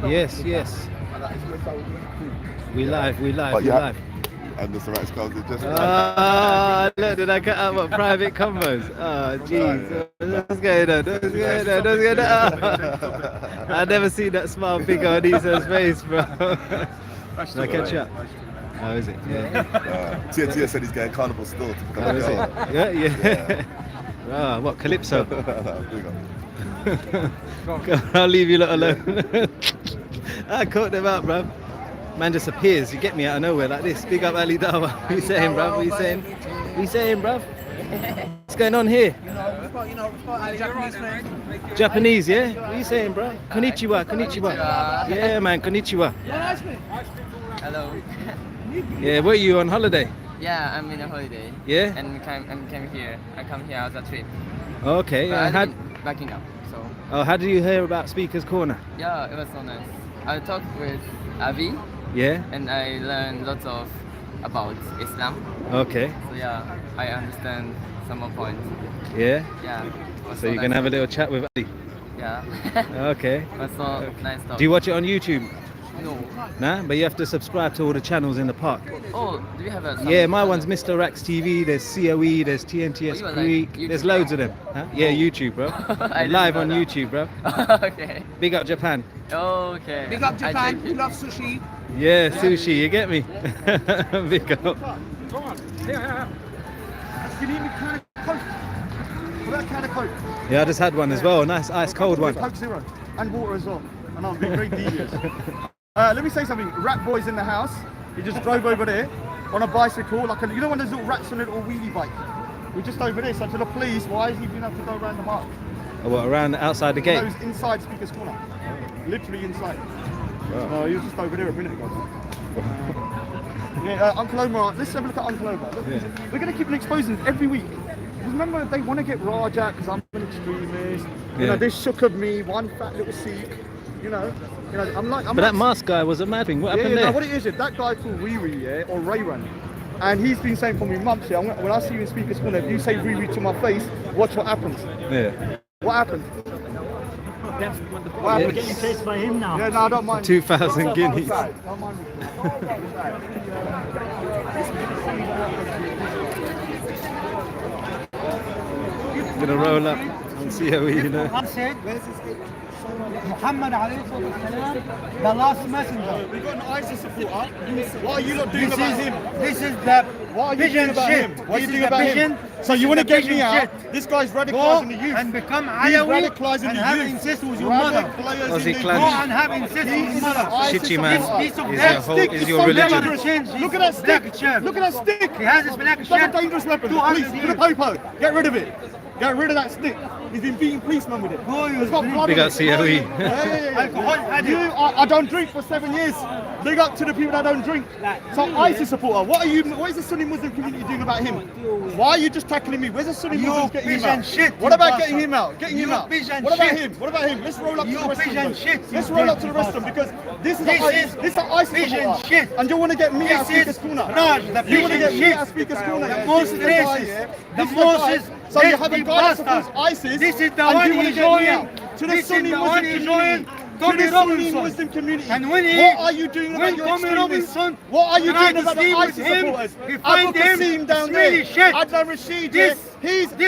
Yes, yes. We live. And MistaRax comes in just Look, did I cut out what private combos? Oh, jeez. What's going on? I never seen that smile bigger on Issa's face, bro. Did I catch you up? Oh, is it? Yeah. Tia said he's getting carnival still to become Oh, is it? Yeah. Oh, what, Calypso? I'll leave you lot alone. I caught them out, bro. Man just appears, you get me out of nowhere like this. Big up Ali Dawa. What are you saying, bruv? What are you saying? What are you saying, bruv? What's going on here? Japanese, yeah? What are you saying, bro? Konnichiwa. Yeah, man, konnichiwa. Hello. Yeah, where are you on holiday? Yeah, I'm in a holiday. Yeah? And I came here. I come here as a trip. Okay. But backing up. So. Oh, how did you hear about Speaker's Corner? Yeah, it was so nice. I talked with Avi. Yeah? And I learned lots of about Islam. Okay. So yeah, I understand some more points. Yeah? Yeah. So you're going to have a little chat with Ali? Yeah. Okay. That's so nice talk. Do you watch it on YouTube? No. Nah? But you have to subscribe to all the channels in the park. Oh, do you have a... Yeah, my one's MistaRax TV, there's COE, there's TNTS Creek, like there's loads of them. Huh? Yeah, YouTube, bro. Live on YouTube, bro. Okay. Big up Japan. Okay. Big up Japan, we love sushi. Yeah, sushi, you get me? Big up. Go on. Here. Can you eat me can of Coke? What about a can of Coke? Yeah, I just had one as well, a nice ice cold one. Coke Zero. And water as well. And I'm being very devious. Let me say something. Rat boy's in the house. He just drove over there on a bicycle, like you know when those little rats on a little wheelie bike. We're just over there. So to the police, why is he being able to go around the park? Oh, what, around outside the gate? No, he's inside Speaker's Corner. Literally inside. No, he was just over there a minute ago. Yeah, Uncle Omar. Let's have a look at Uncle Omar. Look, we're going to keep exposing every week. Remember, they want to get Rajat because I'm an extremist. You know, they shook of me, one fat little Sikh. You know, I'm but that mask guy was a mad thing. What happened there? No, what it is, that guy called Riri, yeah, or Rayran, and he's been saying for me months, yeah, when I see you in Speaker's Corner, if you say Riri to my face, watch what happens. Yeah. What happened? We're getting chased by him now. Yeah, no, I don't mind. 2,000 guineas. Don't mind me. Gonna roll up and see how we, you know. Muhammad alayhi salam, the last messenger. We got an ISIS supporter. What are you not doing about him? This is the What are you doing about him? What are you doing about him? So you want to get me out? This guy's radicalizing the youth. And become He's Alawi radicalizing and the have youth. incest with your mother. Aussie Go clan. and have incest with your mother. Shitty man Piece of is that your whole, stick is is your so religion. dangerous. Look at that stick. Black shirt. Look at that stick. He has his black That's a shirt. dangerous weapon. 200 Police, years. put a popo. Get rid of it. Get rid of that stick. He's been beating policemen with it. It's got blood Big on up it. COE. I don't drink for 7 years. Big up to the people that don't drink. So ISIS supporter, what is the Sunni Muslim community doing about him? Why are you just tackling me? Where's the Sunni Muslims getting him out? Shit, what about getting him out? Getting him out. Pigeon What about shit. him? What about him? Let's roll up to the rest of them. Shit. Let's roll up to the rest of them because this is an ISIS pigeon supporter. shit. And you want to get me out of This Speaker's is Corner. Raj, the You want to get pigeon me shit. out of Speaker's Corner. The most racist. The most So you have a guy that supports ISIS. This is the and one you want to he get me joined. out to the This is Sunni the Muslim one he community. joined. To Tommy the Sunni Robinson. Muslim community. And when what are you doing about your Tommy extremists? Robinson What are you tried doing to about the sleep with ISIS him, supporters? he Abu find him Qasim down smelly there. shit. Adnan Rashid, This piece of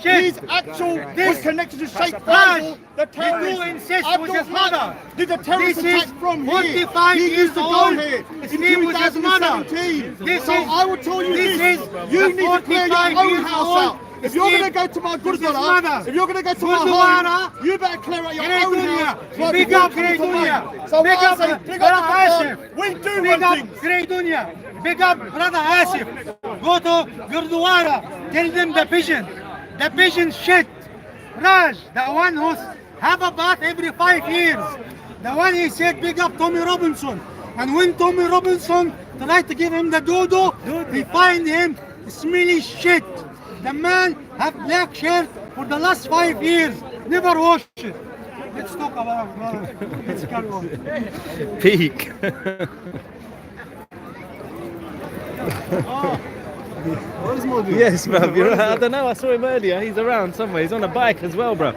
shit. He's actual. This Was connected to Sheikh Raj, Faisal, the terrorist. do incest with Abdul his mother. Did the terrorist This is attack from 45 here? He years used to go old. here His in name was his mother. 2017. This So is- I will tell you this this. is You the need to clear 45 your own years house old. out. If you're going to go to my Gurdwara, if you're going to go to my home, you better clear out your own house. Big up Grey Dunya. So Big what I up say, big Brother up the Asif. Quran. We do Big one up thing. Grey Dunya. Big up Brother Asif. Go to Gurdwara. Tell them the pigeon. The pigeon shit. Raj, the one who's have a bath every 5 years. The one he said big up Tommy Robinson. And when Tommy Robinson tried to give him the dodo, he find him smelly shit. The man have black shirt for the last 5 years. Never wash it. Let's talk about it, brother. Let's carry on. Peak. Yes, bruv, you're right. I don't know, I saw him earlier. He's around somewhere. He's on a bike as well, bruv.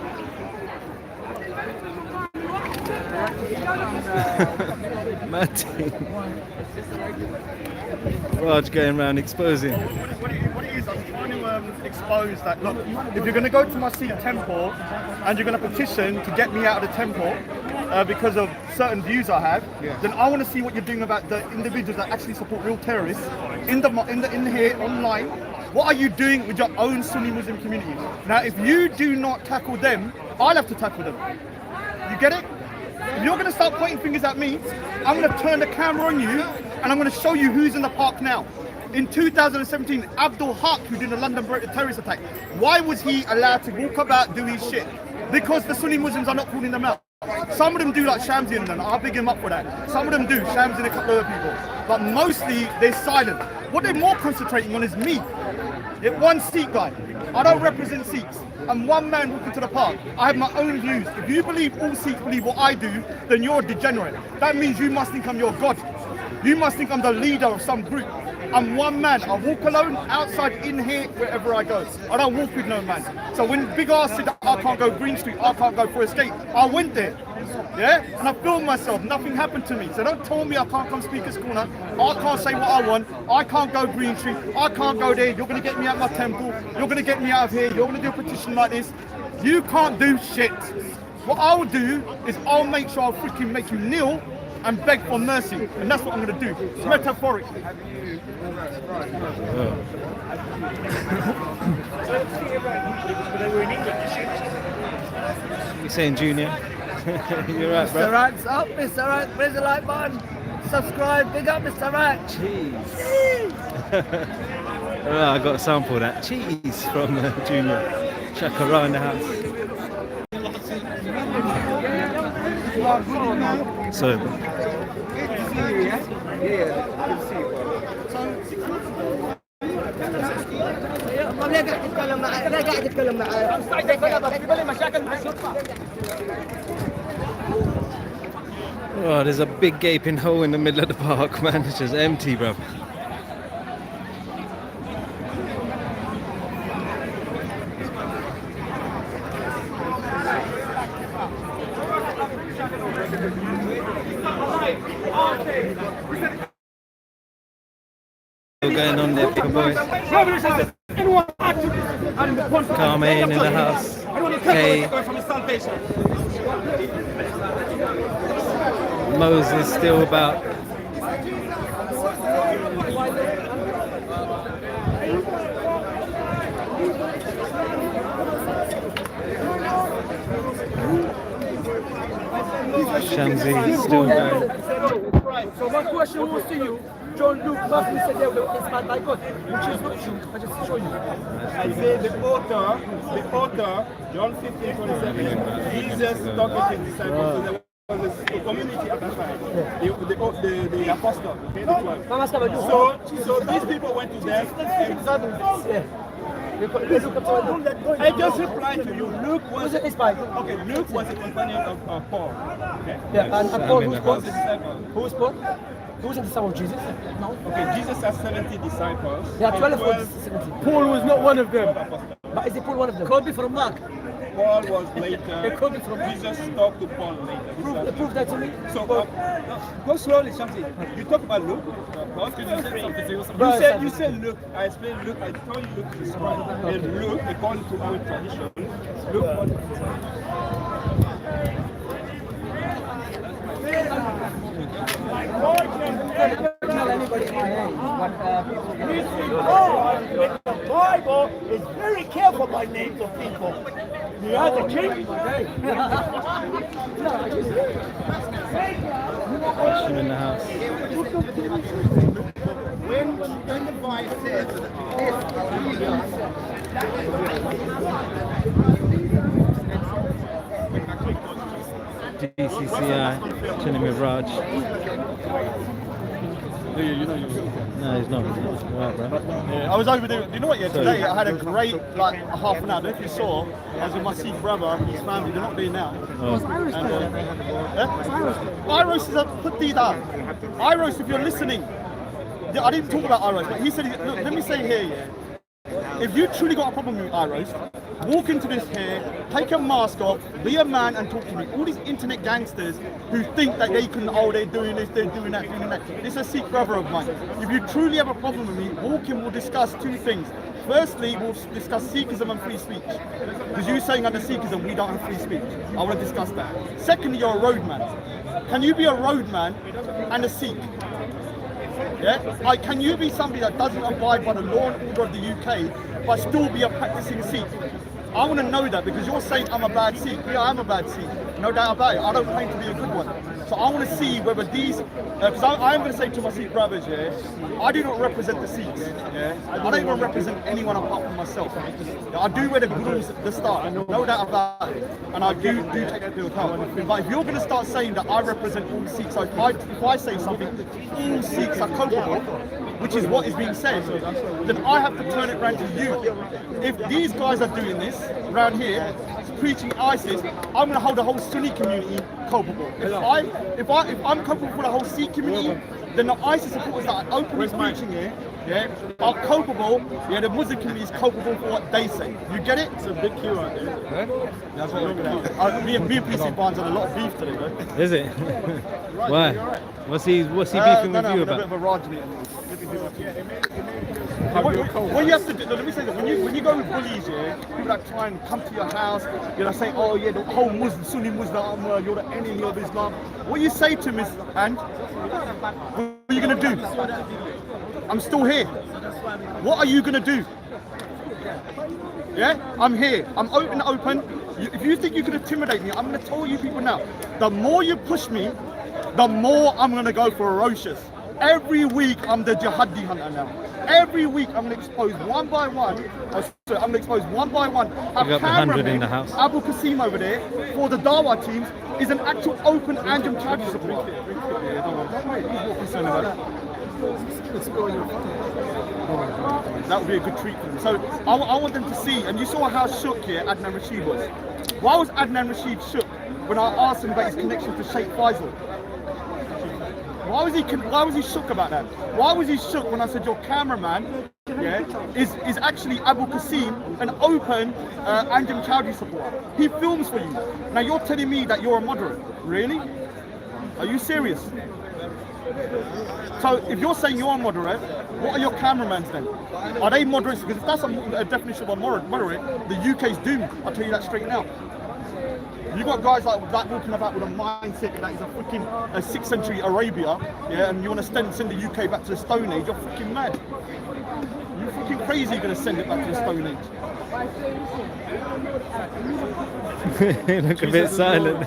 Mad team. Raj going around exposing. What it is, I'm trying to expose that, look, if you're going to go to my Sikh temple and you're going to petition to get me out of the temple because of certain views I have, then I want to see what you're doing about the individuals that actually support real terrorists in here online. What are you doing with your own Sunni Muslim community? Now, if you do not tackle them, I'll have to tackle them. You get it? If you're going to start pointing fingers at me, I'm going to turn the camera on you and I'm going to show you who's in the park now. In 2017, Abdul Haq, who did the London terrorist attack, why was he allowed to walk about, do his shit? Because the Sunni Muslims are not calling them out. Some of them do, like Shamsi and them. I'll big him up for that. Some of them do, Shamsi and a couple of other people. But mostly, they're silent. What they're more concentrating on is me. One Sikh guy. I don't represent Sikhs. I'm one man walking to the park. I have my own views. If you believe all Sikhs believe what I do, then you're a degenerate. That means you must think I'm your God. You must think I'm the leader of some group. I'm one man. I walk alone, outside, in here, wherever I go. I don't walk with no man. So when Big Ass said that I can't go Green Street, I can't go for escape, I went there. Yeah? And I filmed myself. Nothing happened to me. So don't tell me I can't come Speaker's Corner. I can't say what I want. I can't go Green Street. I can't go there. You're going to get me out of my temple. You're going to get me out of here. You're going to do a petition like this. You can't do shit. What I'll do is I'll make sure I'll freaking make you kneel and beg for mercy. And that's what I'm going to do. It's metaphoric. You saying Junior? You're right, bro. MistaRax up, MistaRax, press the like button, subscribe, big up MistaRax. Cheese. Oh, I got a sample of that cheese from Junior. Shakara in the house. So, oh, there's a big gaping hole in the middle of the park, man. It's just empty, bro. Going on there, people boys. Carmen in the house. Kay. Moses still about. Shamsi still going. So my question was to you, John Luke Buckley said they were inspired by God, which is not true. I just show you. I say the author, John 15:27, Jesus talking to his disciples. So there was a community at that time, the apostle, okay, the 12. So these people went to them. I just replied to you. Luke was inspired. Okay, Luke was a companion of Paul. Okay? Yeah, and Paul, who's Paul? Who Who's Paul? Who's the disciple of Jesus? No. Okay, Jesus has 70 disciples. There are 12 or 70. Paul was not one of them. But is it Paul one of them? Could be from Mark. Paul was later. It could be from Jesus talked to Paul later. Prove that to me. So go slowly, something. You talk about Luke. You said Luke. I explained Luke. I told you Luke is right. And Luke, according to our tradition, Luke. The Bible is very careful by names of people. You are the king. She's in the house. When the Bible says DCCI, chilling with Raj. No, he's not. Right, bro. Yeah, I was over there. You know what? Yeah, today I had a great half an hour. I don't know if you saw. I was with my Sikh brother and his family. They're not there now. Iros is a putida. Iros, if you're listening, I didn't talk about Iros, but he said, look, let me say here, yeah. If you truly got a problem with Iros, walk into this here, take a mask off, be a man and talk to me. All these internet gangsters who think that they can, oh, they're doing this, they're doing that, doing that. This is a Sikh brother of mine. If you truly have a problem with me, walk in, we'll discuss two things. Firstly, we'll discuss Sikhism and free speech. Because you're saying under Sikhism, we don't have free speech. I want to discuss that. Secondly, you're a roadman. Can you be a roadman and a Sikh? Yeah? Like, can you be somebody that doesn't abide by the law and order of the UK, but still be a practicing Sikh? I want to know that because you're saying I'm a bad Sikh. Yeah, I'm a bad Sikh. No doubt about it. I don't claim to be a good one. So I want to see whether these, because I am going to say to my Sikh brothers, yeah, I do not represent the Sikhs, yeah. I don't even represent anyone apart from myself. Yeah, I do wear the gurus at the start, no doubt about it, and I do take that into account. But if you're going to start saying that I represent all Sikhs, so if I say something, all Sikhs are culpable, which is what is being said, then I have to turn it around to you. If these guys are doing this around here, preaching ISIS, I'm going to hold the whole Sunni community culpable. If I'm culpable for the whole Sikh community, then the ISIS supporters that are openly preaching here, yeah, are culpable. Yeah, the Muslim community is culpable for what they say. You get it? It's a big queue out there. That's what I'm looking at. Me and PC Barnes had a lot of beef today, though. Is it? Why? What's he beefing with you about? A bit of a Raj meeting. What you have to do, let me say that when you go with bullies, yeah, people that try and come to your house, you know, say, oh yeah, the whole Muslim, Sunni Muslim, you're the enemy of Islam. What you say to me, and what are you gonna do? I'm still here. What are you gonna do? Yeah, I'm here. I'm open. If you think you can intimidate me, I'm gonna tell you people now. The more you push me, the more I'm gonna go ferocious. Every week I'm the jihadi hunter now. Every week I'm gonna expose one by one. I'm gonna expose one by one. You got the 100 in the house. Abu Qasim over there for the Dawa teams is an actual open Anjum charity support. That would be a good treat for them. So I want them to see, and you saw how shook here Adnan Rashid was. Why was Adnan Rashid shook when I asked him about his connection to Sheikh Faisal? Why was he shook about that? Why was he shook when I said your cameraman, yeah, is actually Abu Qasim, an open Anjum Chowdhury supporter? He films for you. Now you're telling me that you're a moderate. Really? Are you serious? So if you're saying you're a moderate, what are your cameramans then? Are they moderates? Because if that's a definition of a moderate, the UK's doomed. I'll tell you that straight now. You got guys like walking about with a mindset that is a freaking 6th century Arabia, yeah, and you want to send the UK back to the Stone Age. You're freaking mad. You're freaking crazy. You're going to send it back to the Stone Age. Look a bit silent.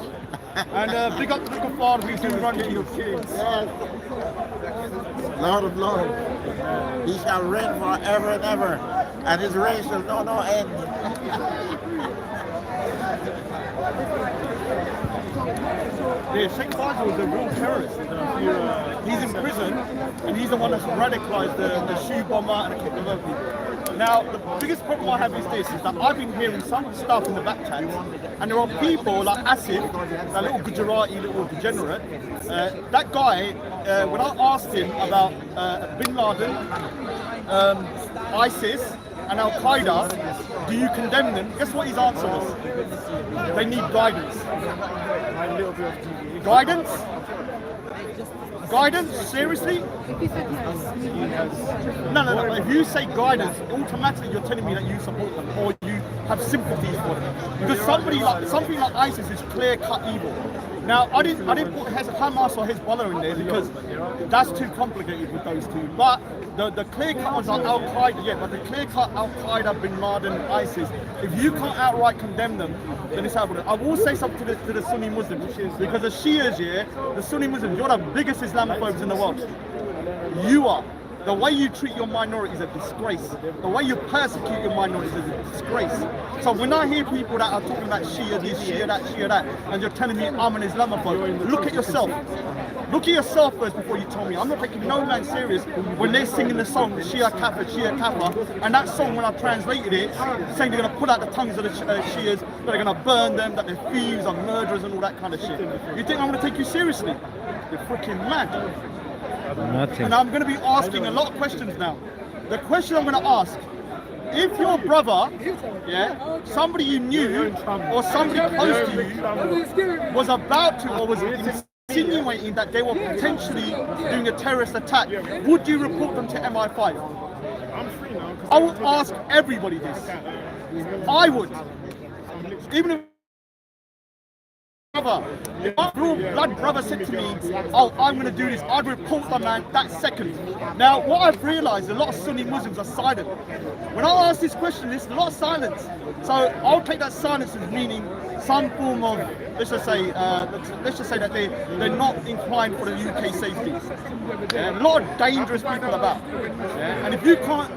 And big up to the Kafar who's doing running your kids. Lord of Lords, he shall reign forever and ever, and his reign shall know no end. Yeah, Sheikh Faisal was a real terrorist. He's in prison, and he's the one that's radicalized the shoe bomber and a couple of other people. Now, the biggest problem I have is this, is that I've been hearing some stuff in the back chat, and there are people like Asif, that little Gujarati, little degenerate, that guy, when I asked him about Bin Laden, ISIS, and Al-Qaeda, do you condemn them? Guess what his answer was? They need guidance. Guidance? Guidance? Seriously? No. If you say guidance, automatically you're telling me that you support them or you have sympathies for them. Because something like ISIS is clear-cut evil. Now, I didn't put Hamas or Hezbollah in there because that's too complicated with those two. But the clear-cut ones are Al-Qaeda, yeah, but the clear-cut Al-Qaeda, Bin Laden, ISIS, if you can't outright condemn them, then it's happening. I will say something to the Sunni Muslims, because the Shias, yeah, the Sunni Muslims, you're the biggest Islamophobes in the world. You are. The way you treat your minority is a disgrace. The way you persecute your minorities is a disgrace. So when I hear people that are talking about Shia this, Shia that, and you're telling me I'm an Islamophobe, look at yourself. Look at yourself first before you tell me. I'm not taking no man serious when they're singing the song Shia Kafir, and that song, when I translated it, saying they're going to pull out the tongues of the Shias, that they're going to burn them, that they're thieves and murderers and all that kind of shit. You think I'm going to take you seriously? You're freaking mad. Nothing. And I'm going to be asking a lot of questions now. The question I'm going to ask if your brother, yeah, somebody you knew or somebody close to you was about to or was insinuating that they were potentially doing a terrorist attack, would you report them to MI5? I would ask everybody this. I would. Even if if my real blood brother said to me, oh, I'm going to do this, I'd report the man that second. Now, what I've realised, a lot of Sunni Muslims are silent. When I ask this question, there's a lot of silence. So I'll take that silence as meaning some form of, let's just say that they're not inclined for the UK safety. Yeah, a lot of dangerous people about. Yeah, and if you can't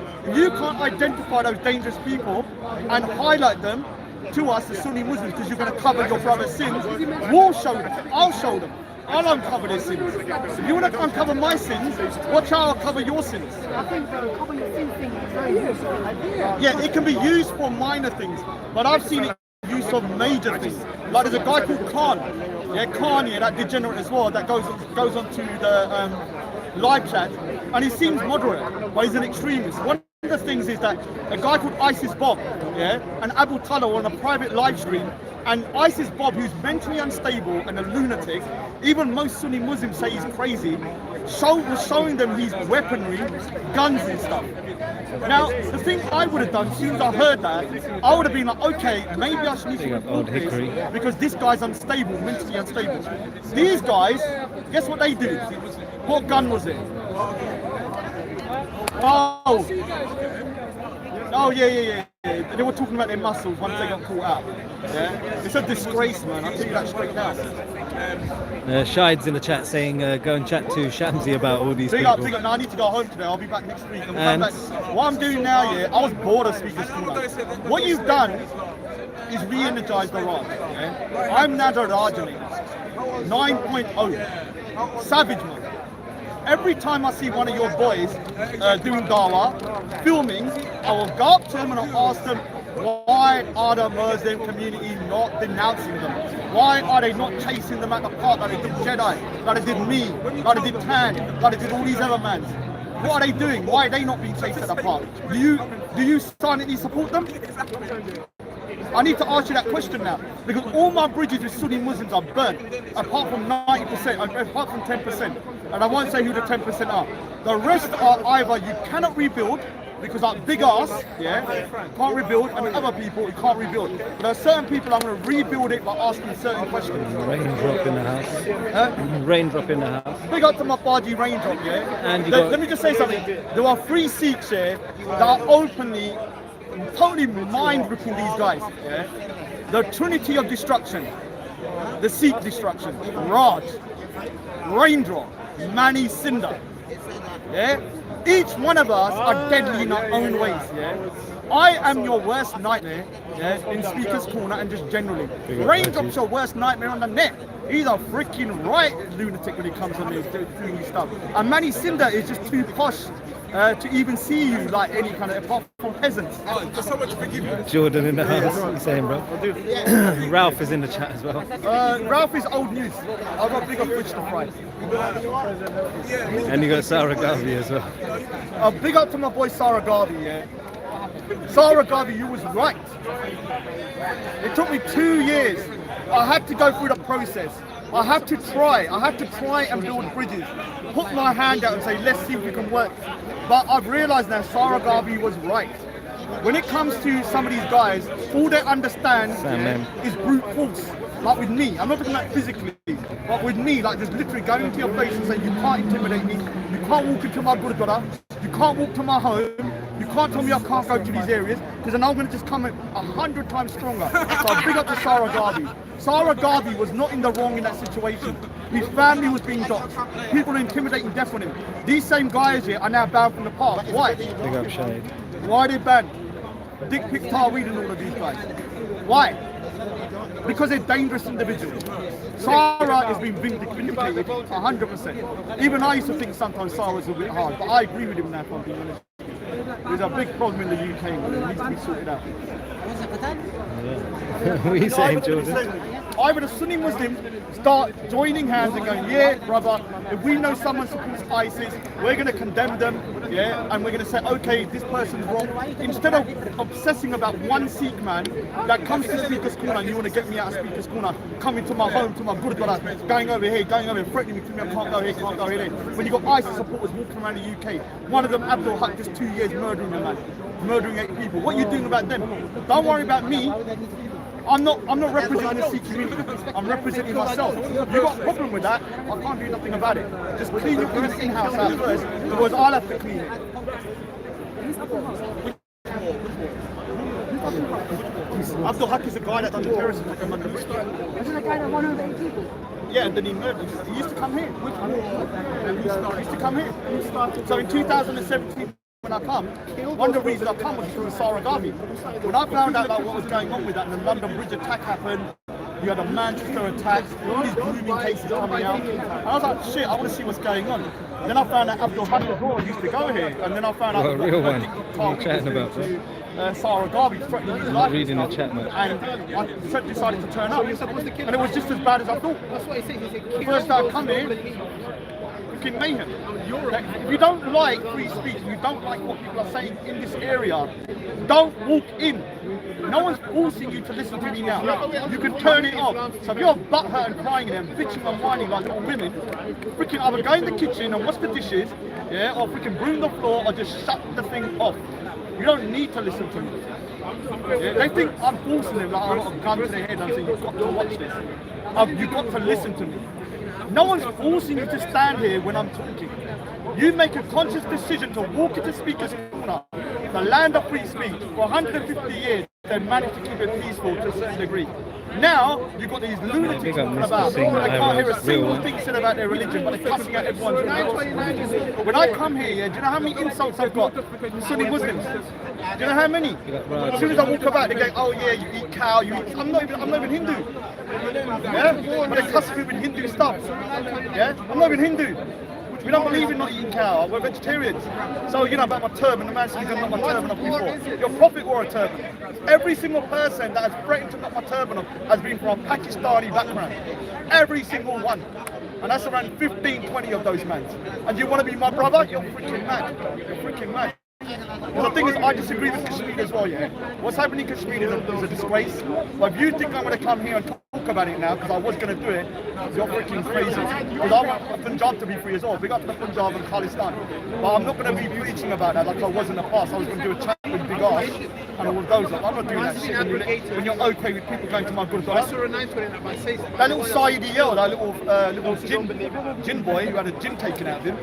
identify those dangerous people and highlight them to us, the Sunni Muslims, because you're going to cover your brother's sins, we'll show them. I'll show them. I'll uncover their sins. If you want to uncover my sins, watch how I'll cover your sins. I think covering the sin thing is very useful. Yeah, it can be used for minor things, but I've seen it used for major things. Like there's a guy called Khan. Yeah, Khan, yeah, that degenerate as well, that goes onto the live chat, and he seems moderate, but he's an extremist. One of the things is that a guy called ISIS Bob, yeah, and Abu Talha were on a private live stream, and ISIS Bob, who's mentally unstable and a lunatic, even most Sunni Muslims say he's crazy, was showing them his weaponry, guns and stuff. Now, the thing I would have done, as soon as I heard that, I would have been like, okay, maybe I should need to report this, because this guy's unstable, mentally unstable. These guys, guess what they do? What gun was it? Oh, yeah. They were talking about their muscles once they got caught out. Yeah, it's a disgrace, man. I'll tell you that straight now. Hyde's in the chat saying, go and chat to Shamsi about all these Big people. up. No, I need to go home today. I'll be back next week. And what I'm doing now, yeah, I was bored of speakers. What you've done is re-energize the Raj. Yeah? I'm Nadar Rajani, 9.0. Savage, man. Every time I see one of your boys doing dawah, filming, I will go up to them and I'll ask them, why are the Muslim community not denouncing them? Why are they not chasing them at the park like they did Jedi, like they did me, like they did Tan, like they did all these other mans? What are they doing? Why are they not being chased at the park? Do you silently support them? I need to ask you that question now, because all my bridges with Sunni Muslims are burnt, apart from 90%, apart from 10%, and I won't say who the 10% are. The rest are either you cannot rebuild, because like big ass, yeah, can't rebuild, and other people you can't rebuild. But there are certain people I'm going to rebuild it by asking certain questions. Raindrop in the house. Raindrop in the house. Big up to my Baji Raindrop, yeah. And let me just say something. There are 3 Sikhs here that are openly, totally mind-ripping these guys. Yeah? The Trinity of Destruction, the Sikh destruction, Raj, Raindrop, Mani Cinder. Yeah? Each one of us are deadly in our own ways. Yeah? I am your worst nightmare, yeah, in Speaker's Corner and just generally. Raindrop's your worst nightmare on the net. He's a freaking right lunatic when he comes on there doing his stuff. And Mani Cinder is just too posh to even see you like any kind of, apart from peasants. Just so much forgive you. Jordan in the house. What are you saying, bro? Ralph is in the chat as well. Ralph is old news. I've got big up fish to fry. And you got Sarah Garvey as well. Big up to my boy Sarah Garvey, yeah. Sarah Garvey, you was right. It took me 2 years. I had to go through the process. I had to try and build bridges. Put my hand out and say, let's see if we can work. But I've realized now Sarah Garvey was right. When it comes to some of these guys, all they understand is brute force. Like with me, I'm not talking about physically, but with me, like just literally going into your face and saying, you can't intimidate me, you can't walk into my gurdwara, you can't walk to my home, you can't tell me I can't go to these areas, because then I'm going to just come in 100 times stronger. So big up to Sarah Garvey. Sarah Garvey was not in the wrong in that situation. His family was being doxxed. People were intimidating death on him. These same guys here are now banned from the park. Why? Big up Shade. Why are they banned? Dick Pick Tarweed and all of these guys. Why? Because they're dangerous individuals. Sarah has been vindicated 100%. Even I used to think sometimes Sarah's a bit hard, but I agree with him now, if I'm being honest. There's a big problem in the UK, and it needs to be sorted out. What are you saying, Jordan? either the Sunni Muslims start joining hands and going, yeah, brother, if we know someone supports ISIS, we're going to condemn them, yeah, and we're going to say, okay, this person's wrong. Instead of obsessing about one Sikh man that comes to Speaker's Corner and you want to get me out of Speaker's Corner, coming to my home, to my Gurdwara, going over here, threatening me, I can't go here, can't go here. When you got ISIS supporters walking around the UK, one of them, Abdul Haq, just 2 years murdering a man, murdering 8 people. What are you doing about them? Don't worry about me. I'm not representing the Sikh community. I'm representing myself. You got a problem with that? I can't do nothing about it. Just clean your things in-house out first, because I'll have to clean it. Abdul Haq is a guy that done the terrorism attack on London. Isn't the guy that won over 8 people? Yeah, and then he murdered. He used to come here. He used to come here. So in 2017, when I come, one of the reasons I come was through Sarah Garvey. When I found out about what was going on with that, and the London Bridge attack happened, you had a Manchester attack, all these grooming cases coming out, and I was like, shit, I want to see what's going on. Then I found out Abdul Haq used to go here, and then I found out What a real one. What are you chatting about, bro? Sarah Garvey threatening his I'm life. not reading the chat, man. And I decided to turn up, and it was just as bad as I thought. The first time I come here, freaking mayhem. Like, if you don't like free speech, you don't like what people are saying in this area, don't walk in. No one's forcing you to listen to me now. You can turn it off. So if you're butthurt and crying and bitching and whining like little women, freaking either go in the kitchen and wash the dishes, yeah, or freaking broom the floor, or just shut the thing off. You don't need to listen to me. Yeah, they think I'm forcing them, like I've got a gun to their head and I'm saying, you've got to watch this. You've got to listen to me. No one's forcing you to stand here when I'm talking. You make a conscious decision to walk into Speaker's Corner, the land of free speech. For 150 years, they managed to keep it peaceful to a certain degree. Now, you've got these lunatics talking about, they can't hear a single thing said about their religion, but they're cussing out everyone's religion. When I come here, yeah, do you know how many insults I've got from Sunni Muslims? Do you know how many? As soon as I walk about, they go, oh yeah, you eat cow, you eat... I'm not even Hindu. Yeah? But they cuss me with Hindu stuff. Yeah? I'm not even Hindu. We don't believe in not eating cow, we're vegetarians. So, you know, about my turban, the man said he's going to knock my turban off before. Your prophet wore a turban. Every single person that has threatened to knock my turban off has been from a Pakistani background. Every single one. And that's around 15, 20 of those men. And you want to be my brother? You're freaking mad. You're freaking mad. Well, the thing is, I disagree with Kashmir as well, yeah? What's happening in Kashmir is a disgrace. But if you think I'm going to come here and talk about it now, because I was going to do it, you're freaking crazy. Because I want Punjab to be free as well. Big up to Punjab and Khalistan. But I'm not going to be preaching about that like I was in the past. I was going to do a chat with Big Ash and all of those. I'm not doing that shit when you're okay with people going to my Gurdwara. That little Saidi, that little gin boy who had a gin taken out of him,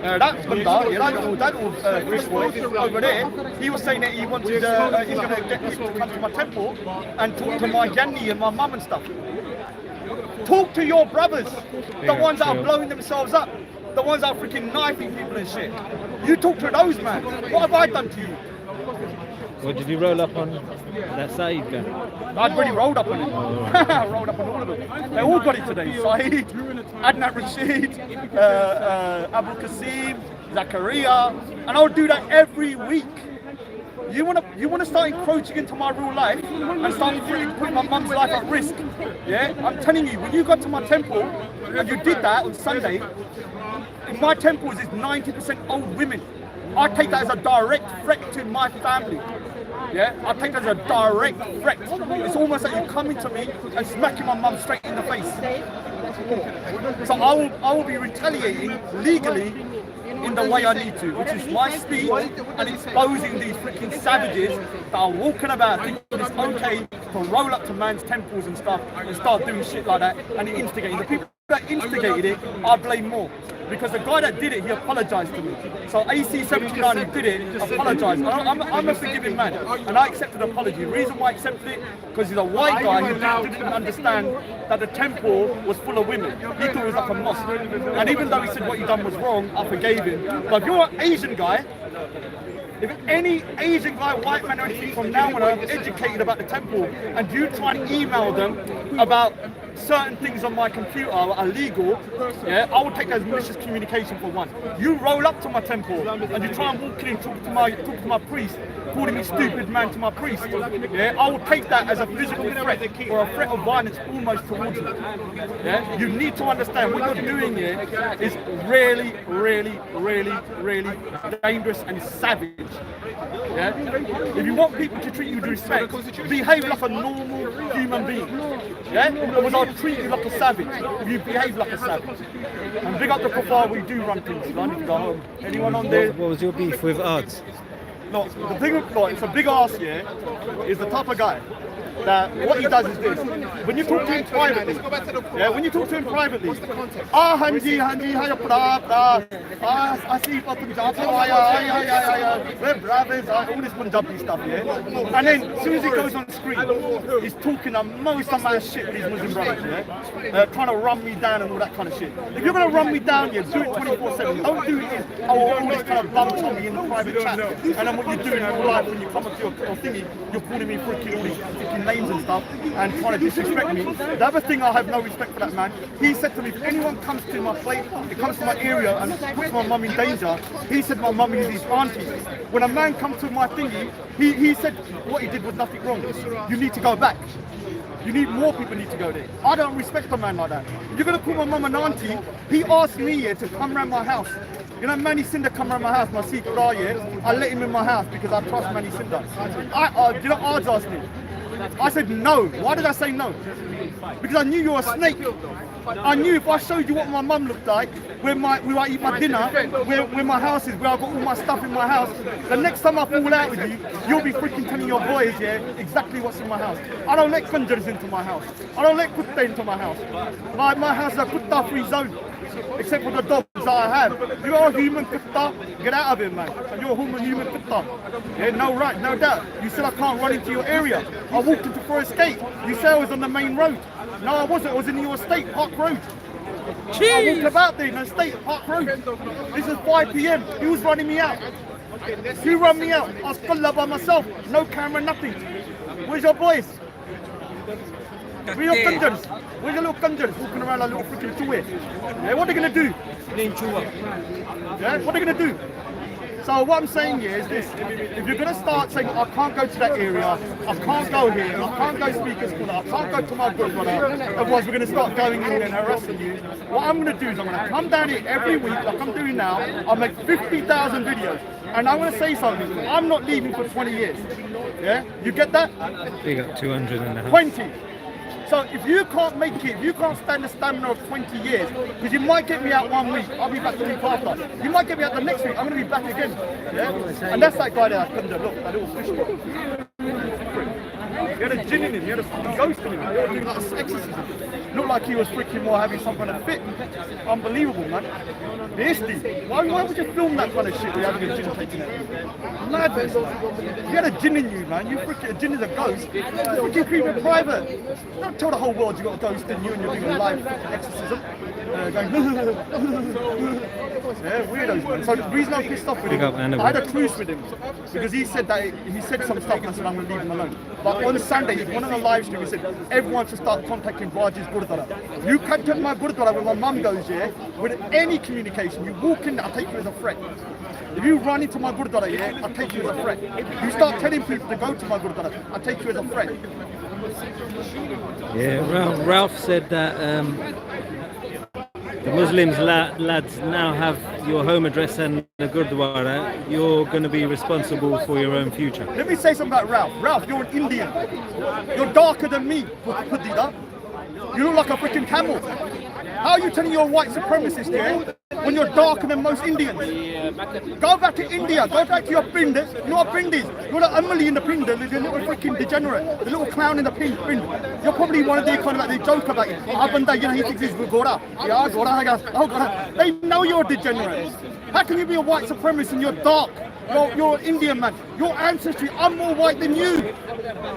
that bunda, yeah, that little fish boy over there, he was saying that he wanted, he's going to get people to come to my temple and talk to my Yanni and my mum and stuff. Talk to your brothers, the ones that are blowing themselves up, the ones that are freaking knifing people and shit. You talk to those, man. What have I done to you? What did you roll up on that Saeed guy? I'd already rolled up on it. I rolled up on all of them. They all got it today. Saeed, Adnan Rashid, Abu Qasim, Zakaria, and I'll do that every week. You wanna start encroaching into my real life and start putting my mum's life at risk? Yeah, I'm telling you, when you got to my temple and you did that on Sunday, in my temples is 90% old women. I take that as a direct threat to my family. Yeah, I take that as a direct threat. It's almost like you coming to me and smacking my mum straight in the face. So I will be retaliating legally in the way I need to, which is my speech and exposing these freaking savages that are walking about thinking it's okay to roll up to man's temples and stuff and start doing shit like that and instigating. The people that instigated it, I blame more. Because the guy that did it, he apologized to me. So AC79 who did it, apologized. I'm a forgiving man, and I accepted the apology. The reason why I accepted it, because he's a white guy who didn't understand that the temple was full of women. He thought it was like a mosque. And even though he said what he done was wrong, I forgave him. But if you're an Asian guy, if any Asian guy, white man or anything from now on are educated about the temple, and you try and email them about certain things on my computer are illegal, yeah, I will take that as malicious communication for one. You roll up to my temple and you try and walk in and talk to my priest, calling me stupid man to my priest, yeah, I will take that as a physical threat or a threat of violence almost towards me. Yeah, you need to understand what you're doing here is really, really, really, really dangerous and savage. Yeah, if you want people to treat you with respect, behave like a normal human being. Yeah, otherwise I'll treat you like a savage if you behave like a savage. And big up the kafar, we do run things. I need to go home. Anyone on there? What was your beef with odds? No, the thing with it's a big ass, yeah, is the type of guy that what he does is this. When you talk to him privately, yeah, when you talk to him privately, hanji, hiya, I see we're brothers, all this Punjabi stuff, yeah. And then as soon as he goes on screen, he's talking the most amount of shit with his Muslim brothers, yeah, trying to run me down and all that kind of shit. If you're gonna run me down, yeah, do it 24/7. Don't do it all this kind of bum on me in the private chat, and then what you're doing in real life when you come up to your thingy, you're calling me freaking all these freaking names and stuff and trying to disrespect me. The other thing, I have no respect for that man. He said to me, if anyone comes to my place, it comes to my area and puts my mum in danger, he said my mum is his auntie. When a man comes to my thingy, he said what he did was nothing wrong. You need to go back. You need more people need to go there. I don't respect a man like that. If you're gonna call my mum an auntie, he asked me here to come around my house. You know, Manny Cinder come around my house, my secret eye, yeah? I let him in my house because I trust Manny Cinder. You know, Arj asked me. I said no. Why did I say no? Because I knew you were a snake. I knew if I showed you what my mum looked like, where I eat my dinner, where my house is, where I've got all my stuff in my house, the next time I fall out with you, you'll be freaking telling your boys, yeah, exactly what's in my house. I don't let conjurers into my house. I don't let kutta into my house. My house is a kutta-free zone. Except for the dogs that I have. You are a human kutta, get out of here, man. You're a human kutta. Yeah, no right, no doubt. You said I can't run into your area. I walked into Forest Gate. You said I was on the main road. No, I wasn't. I was in your estate, Park Road. I walked about there in the estate, Park Road. This is 5 p.m. He was running me out. He ran me out. I was full by myself. No camera, nothing. Where's your boys? Where's your conjurers? Where's your little conjurers walking around like little freaking chua? Yeah, what are they gonna do? Yeah, what are they gonna do? So what I'm saying here is this: if you're gonna start saying I can't go to that area, I can't go here, I can't go speakers corner, I can't go to my good brother, otherwise we're gonna start going in and harassing you. What I'm gonna do is I'm gonna come down here every week, like I'm doing now. I'll make 50,000 videos, and I want to say something. I'm not leaving for 20 years. Yeah, you get that? You got 200 and a half. 20. So if you can't make it, if you can't stand the stamina of 20 years, because you might get me out 1 week, I'll be back the week after. You might get me out the next week, I'm going to be back again. Yeah? And that's that guy there, look, that little fish boy. He had a jinn in him, he had a ghost in him, he was doing like an exorcism. Looked like he was freaking more having some kind of fit. Unbelievable, man. Why would you film that kind of shit where you're having a jinn taking it? Madness. You had a jinn in you, man. You freaking, a jinn is a ghost. Freaking keep it private. Don't tell the whole world you got a ghost in you and you're doing a live exorcism. Yeah, weirdos, man. So the reason I'm pissed off with him, I had a truce with him because he said some stuff and I said I'm going to leave him alone. But on Sunday, he went on a live stream, he said everyone should start contacting Raj's Gurdwara. You can't get my Gurdwara when my mum goes here, with any communication, you walk in, I'll take you as a threat. If you run into my Gurdwara here, I'll take you as a threat. You start telling people to go to my Gurdwara, I'll take you as a threat. Yeah, Ralph said that the Muslims lads now have your home address and the Gurdwara. You're going to be responsible for your own future. Let me say something about Ralph. Ralph, you're an Indian. You're darker than me. You look like a freaking camel. How are you telling you're a white supremacist, yeah? When you're darker than most Indians? Go back to India, go back to your Pindis. You're a Pindis. You're the Amali in the Pind, the little freaking degenerate, the little clown in the Pind. You're probably one of the kind of like they joke about it. Abanda, you know, he thinks he's Gora. Yeah, Gora, oh Gora. They know you're a degenerate. How can you be a white supremacist and you're dark? You're an Indian man. Your ancestry, I'm more white than you.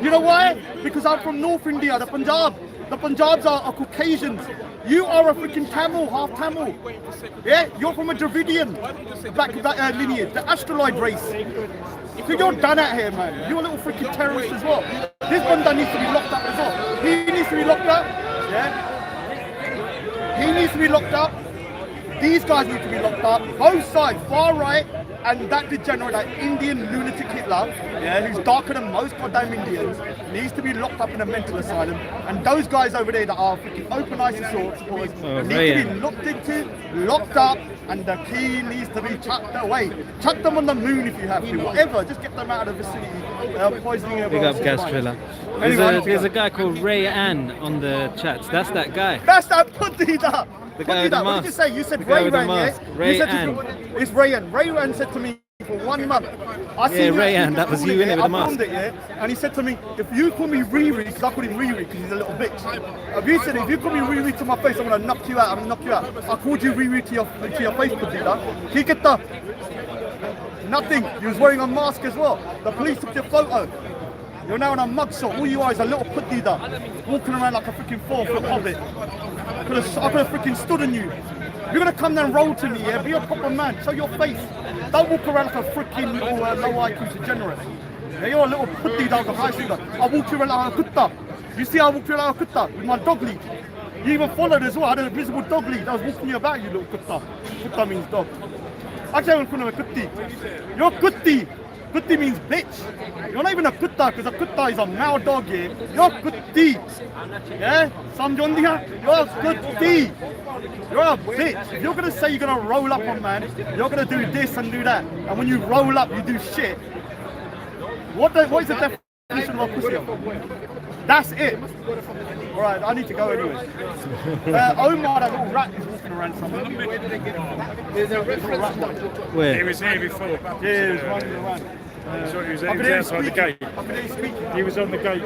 You know why? Because I'm from North India, the Punjab. The Punjabs are Caucasians. You are a freaking Tamil, half Tamil. Yeah, you're from a Dravidian lineage, the astroloid race. So you're done out here, man. You're a little freaking terrorist as well. This banda needs to be locked up as well. He needs to be locked up. Yeah. He needs to be locked up. These guys need to be locked up. Both sides, far right And that degenerate, that Indian lunatic Hitler, yeah, who's darker than most goddamn Indians, needs to be locked up in a mental asylum. And those guys over there that are freaking open ISIS supporters need to be looked into, locked up, and the key needs to be chucked away. Chuck them on the moon if you have to, whatever, just get them out of the vicinity, poisoning everyone. Big up Gas Triller. Anyway, There's a guy called Ray Ann on the chats. That's that guy. That's that putty da. The guy with the What did you mask. say? You said The guy Ray with the Ann, yeah? mask. Ray You said Ann. It's Ray Ann. Ray Ann said to me for 1 month. I Yeah, Ray Ann, that was you, innit, with the I mask. filmed it, yeah? And he said to me, if you call me Riri, because I call him Riri because he's a little bitch. If you call me Riri to my face, I'm gonna knock you out. I'm gonna knock you out. I called you Riri to your face, Padilla. Kick it up. Nothing. You was wearing a mask as well. The police took your photo. You're now in a mugshot. All you are is a little putida, walking around like a freaking 4-foot hobbit. I could have freaking stood on you. If you're gonna come down and roll to me, yeah, be a proper man. Show your face. Don't walk around like a freaking little low IQ degenerate. Yeah, you're a little putida with a high shoulder. I walked you around like a kutta. You see, I walked you around like a kutta with my dog lead. You even followed as well. I had a visible dog lead. I was walking you about, you little kutta. Kutta means dog. Actually, I won't call him a kutti. You're kutti. Kutti means bitch. You're not even a kutta because a kutta is a male dog, yeah? You're kutti. Yeah? Samjondiya? You're kutti. You're a bitch. If you're going to say you're going to roll up on man, you're going to do this and do that. And when you roll up, you do shit. What is the definition of a pussy? That's it. Alright, I need to go anyway. Omar, that little rat is walking around somewhere. There's a little rat one. Where? He was here before. Yeah, he was running around. He was outside the gate. He was on the gate.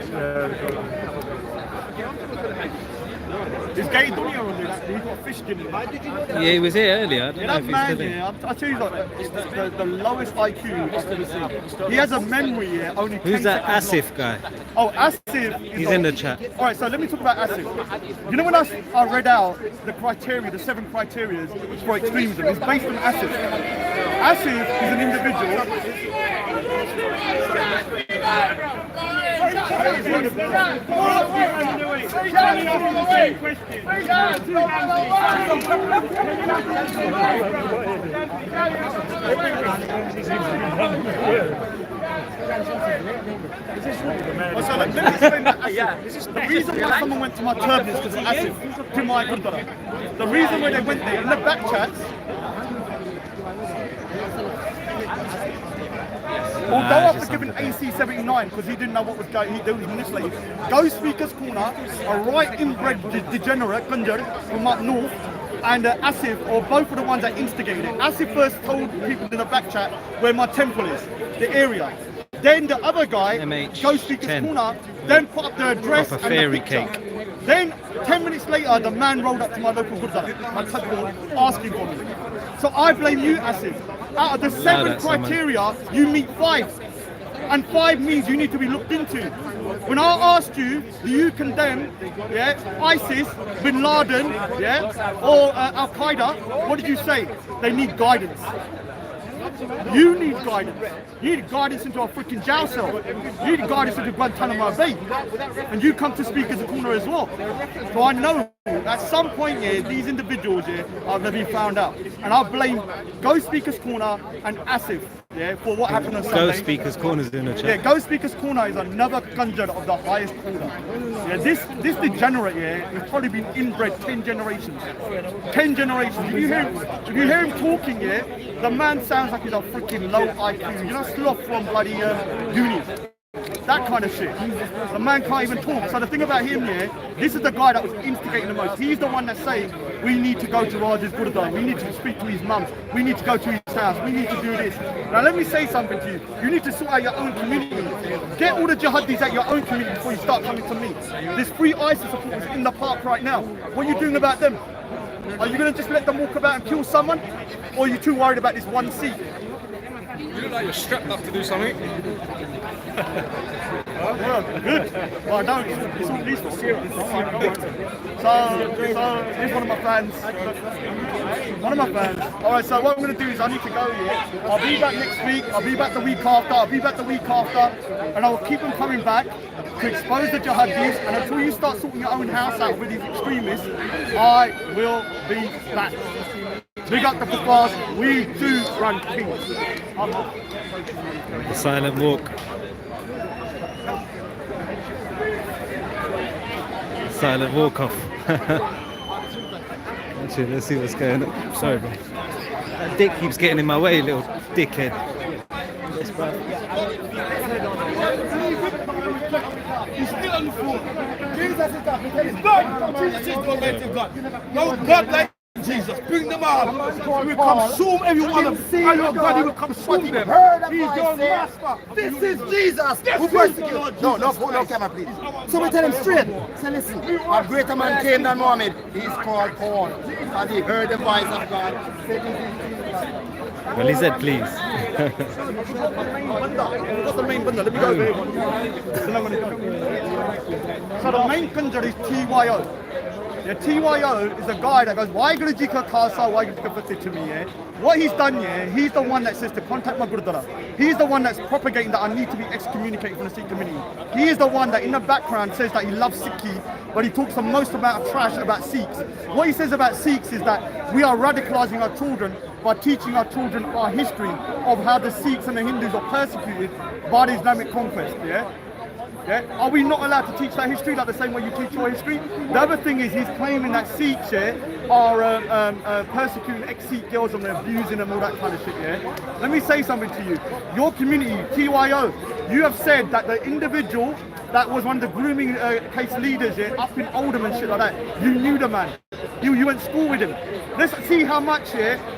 Is Gay Dunya on there? He got fish skin. Yeah, he was here earlier. I don't know That if he's man, still in. yeah, I'll tell you like, the lowest IQ I've ever seen. He has a memory, yeah, only 10 Who's that seconds long. Asif guy? Oh, Asif. He's in the chat. Alright, so let me talk about Asif. You know when I read out the criteria, the 7 criteria for extremism, it's based on Asif. Asif is an individual. So let me explain that Asif. The reason why someone went to my turban is because of Asif, to my Gurdwara. The reason why they went there, in the back chats, although after giving AC 79 because he didn't know what was going, he was manipulated. Ghost Speaker's Corner, a right inbred degenerate, Kunjar, from up north, and Asif, or both of the ones that instigated it. Asif first told people in the back chat where my temple is, the area. Then the other guy, Ghost Speaker's Corner, then put up the address Proper and fairy the picture. cake. Then 10 minutes later, the man rolled up to my local Gurdwara, my temple, asking for me. So I blame you, Asif. Out of the 7 criteria, you meet 5. And 5 means you need to be looked into. When I asked you, do you condemn, yeah, ISIS, Bin Laden, yeah, or Al Qaeda? What did you say? They need guidance. You need guidance. You need guidance into a freaking jail cell. You need guidance into Guantanamo Bay. And you come to Speaker's Corner as well. So I know at some point here, these individuals here are going to be found out. And I blame Go Speaker's Corner and Asif, yeah, for what happened on Sunday. Go Speaker's Corner's in the chat. Yeah, Go Speaker's Corner is another gunja of the highest order. Yeah, this degenerate here has probably been inbred 10 generations. 10 generations. If you hear him talking here, the man sounds like he's a freaking low IQ. You know, Sloth from bloody Goonies. That kind of shit. The man can't even talk. So the thing about him here, this is the guy that was instigating the most. He's the one that's saying, we need to go to Raj's Gurdwara, we need to speak to his mum, we need to go to his house, we need to do this. Now let me say something to you. You need to sort out your own community. Get all the jihadis at your own community before you start coming to me. There's 3 ISIS supporters in the park right now. What are you doing about them? Are you going to just let them walk about and kill someone? Or are you too worried about this one seat? You look like you're strapped up to do something. Yeah, good. Well, I don't. It's all these serious. So here's one of my fans. Alright, so what I'm going to do is I need to go here. I'll be back next week. I'll be back the week after. I'll be back the week after. And I will keep them coming back to expose the jihadis. And until you start sorting your own house out with these extremists, I will be back. Big up the Kuffars. We too run things. The silent walk. Silent walk off. Actually, let's see what's going on. Sorry, bro. That dick keeps getting in my way, little dickhead. Yes, bro. He's still on the floor. Jesus is God. He's God. Jesus is God. No God like Jesus. Bring them out. He will consume everyone. And your God, he will consume them. He's your master. This is Jesus who persecuted. No camera, please. So we tell him straight. Say, listen, a greater man came than Muhammad. He's called Paul. And he heard the voice of God. Well, he said, please. What's the main bundle? Let me go. So the main conjure is TYO. Yeah, TYO is a guy that goes, why gonna jika kasa, why gonna jika to me, yeah? What he's done, yeah, he's the one that says to contact my Gurdwara. He's the one that's propagating that I need to be excommunicated from the Sikh community. He is the one that in the background says that he loves Sikhi, but he talks the most amount of trash about Sikhs. What he says about Sikhs is that we are radicalizing our children by teaching our children our history of how the Sikhs and the Hindus are persecuted by the Islamic conquest, yeah? Yeah? Are we not allowed to teach that history like the same way you teach your history? The other thing is he's claiming that Sikhs are persecuting ex-Sikh girls and they're abusing them, all that kind of shit, yeah? Let me say something to you. Your community, TYO, you have said that the individual that was one of the grooming case leaders up in Oldham and shit like that, you knew the man. You went to school with him. Let's see how much,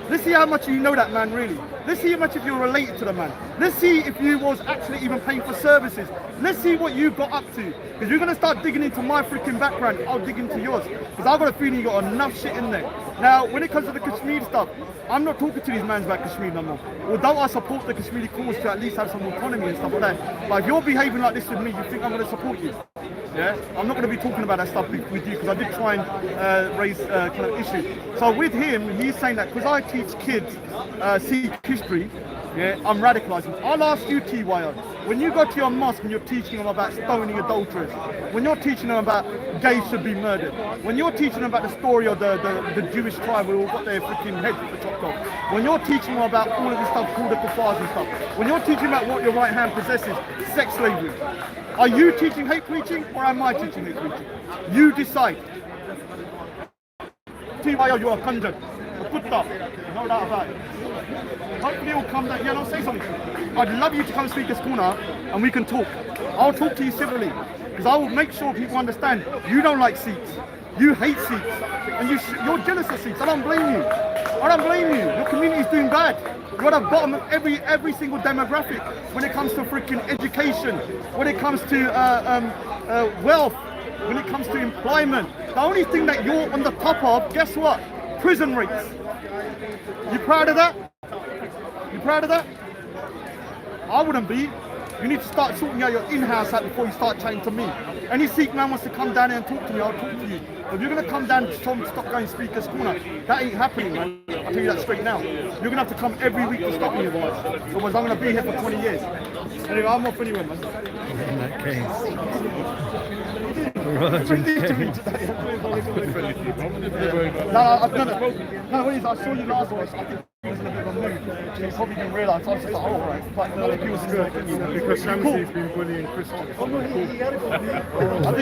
let's see how much you know that man really. Let's see how much if you're related to the man. Let's see if you was actually even paying for services. Let's see what you got up to. Because you're going to start digging into my freaking background, I'll dig into yours. Because I've got a feeling you got enough shit in there. Now, when it comes to the Kashmir stuff, I'm not talking to these mans about Kashmir no more. Although I support the Kashmiri cause to at least have some autonomy and stuff like that. But if you're behaving like this with me, you think I'm going to support you? Yeah, I'm not going to be talking about that stuff with you because I did try and raise kind of issue. So with him, he's saying that because I teach kids Sikh history, yeah, I'm radicalizing. I'll ask you, TYO, when you go to your mosque and you're teaching them about stoning adulterers, when you're teaching them about gays should be murdered, when you're teaching them about the story of the Jewish tribe who all got their freaking heads chopped off, when you're teaching them about all of this stuff called the kuffars and stuff, when you're teaching about what your right hand possesses, sex slavery, are you teaching hate preaching or am I teaching hate preaching? You decide. TYO, you are a conjure, a kutta, no doubt about it. Hopefully it'll come down. Yeah, I'll say something. I'd love you to come speak this corner and we can talk. I'll talk to you civilly because I will make sure people understand you don't like Sikhs. You hate Sikhs and you're jealous of Sikhs. I don't blame you. I don't blame you. Your community is doing bad. You're at the bottom of every single demographic when it comes to freaking education, when it comes to wealth, when it comes to employment. The only thing that you're on the top of, guess what? Prison rates. You proud of that? You proud of that? I wouldn't be. You need to start sorting out your in-house out before you start chatting to me. Any Sikh man wants to come down here and talk to me, I'll talk to you. If you're going to come down and stop going speaker's corner, that ain't happening, man. I'll tell you that straight now. You're going to have to come every week to stop me otherwise. Otherwise I'm going to be here for 20 years. Anyway, I'm off anyway, man. In that case. No, I saw you last week. I think he was in a bit of a mood. You probably didn't realise. I was just like, oh, right. But no, he was good. Because Shamsi's been bullying Christians.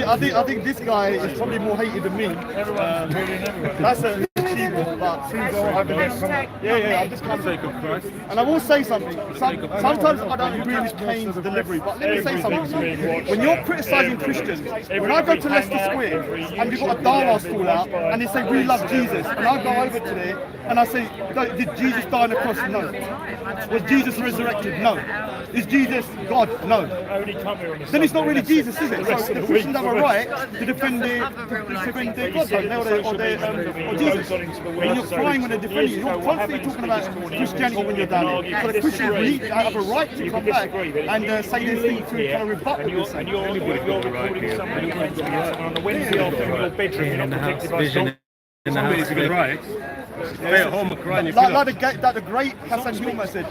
I think this guy is probably more hated than me. That's an achievement, but yeah, I'm just kind of sake of Christ. And I will say something. Sometimes I don't agree with Kane's delivery, but let me say something. When you're criticising Christians, when I go to Leicester Square and you've got a Dharma stall out and they say we love Jesus, and I go over to there and I say, did Jesus die on the cross? No. Was Jesus resurrected? No. Is Jesus God? No. Then it's not really Jesus, is it? So the Christians have a right to defend their God, or Jesus. When you're crying when they're defending you, you're constantly talking about Christianity when you're down there. So the Christians have a right to come back and say this thing to kind of rebut what you're saying. On a Wednesday afternoon in your bedroom, you're not protected by in the Somebody house. who's going to write. Stay at home and cry in your Like pillow. the great Hassan Hilmer said,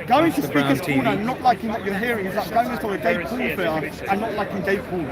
going to the brown Speaker's Corner TV. and not liking what you're hearing is like going into a gay porn theatre and not liking gay porn.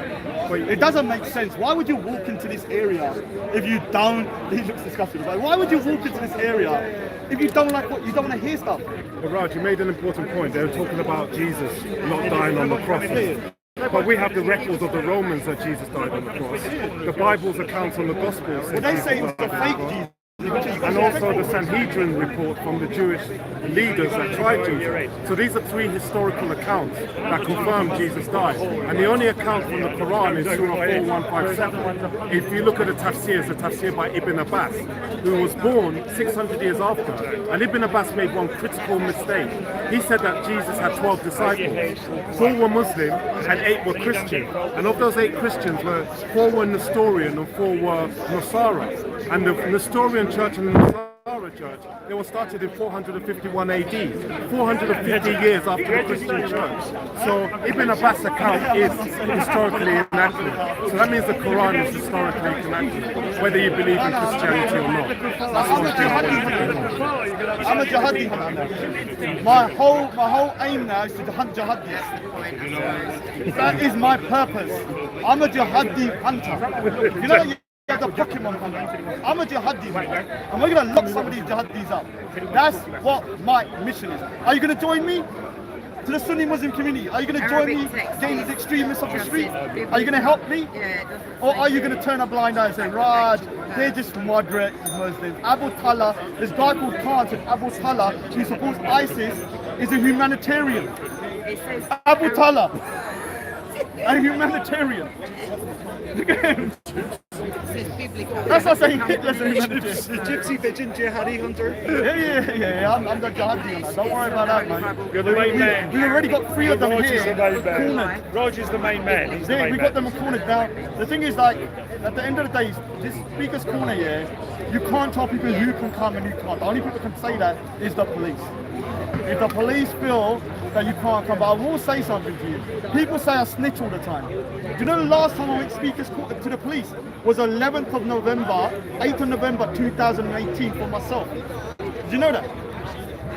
It doesn't make sense. Why would you walk into this area if you don't? He looks disgusted. Like, why would you walk into this area if you don't like what you don't want to hear stuff? But Raj, you made an important point. They were talking about Jesus not dying on the cross. But we have the records of the Romans that Jesus died on the cross. The Bible's accounts on the Gospels. Well, they say it was a fake Jesus. And also the Sanhedrin report from the Jewish leaders that tried Jesus. So these are three historical accounts that confirm Jesus died. And the only account from the Quran is Surah 4157. If you look at the tafsir, it's a tafsir by Ibn Abbas, who was born 600 years after. And Ibn Abbas made one critical mistake. He said that Jesus had 12 disciples. 4 were Muslim and 8 were Christian. And of those 8 Christians, 4 were Nestorian and 4 were Nasara. And the Nestorian church and the Nasara church, they were started in 451 AD, 450 years after the Christian church. So Ibn Abbas' account is historically inaccurate. So that means the Quran is historically inaccurate, whether you believe in Christianity or not. I'm a jihadi now. My whole aim now is to hunt jihadis. That is my purpose. I'm a jihadi hunter. You know, you have the Pokemon hunter. I'm a jihadi hunter. And we're going to lock some of these jihadis up. That's what my mission is. Are you going to join me? To the Sunni Muslim community, are you going to join me against these extremists of the street? Are you going to help me? Or are you going to turn a blind eye and say, Raj, they're just moderate Muslims. Abu Talha, this guy called Khan said Abu Talha, who supports ISIS, is a humanitarian. Abu Talha, a humanitarian. That's not saying Hitler's a humanitarian. The gypsy pigeon jihadi hunter? Yeah. I'm the jihadi hunter. Don't worry about that, man. You're the main man. We already got 3 of them Raj here. is the main man. Cornered. Raj is the main man. He's the Yeah, main we man. got them cornered now. The thing is, like, at the end of the day, this Speaker's Corner here, you can't tell people who can come and who can't. The only people who can say that is the police. If the police feel that you can't come, but I will say something to you. People say I snitch all the time. Do you know the last time I went Speaker's Corner to the police was 11th of November, 8th of November 2018 for myself. Do you know that?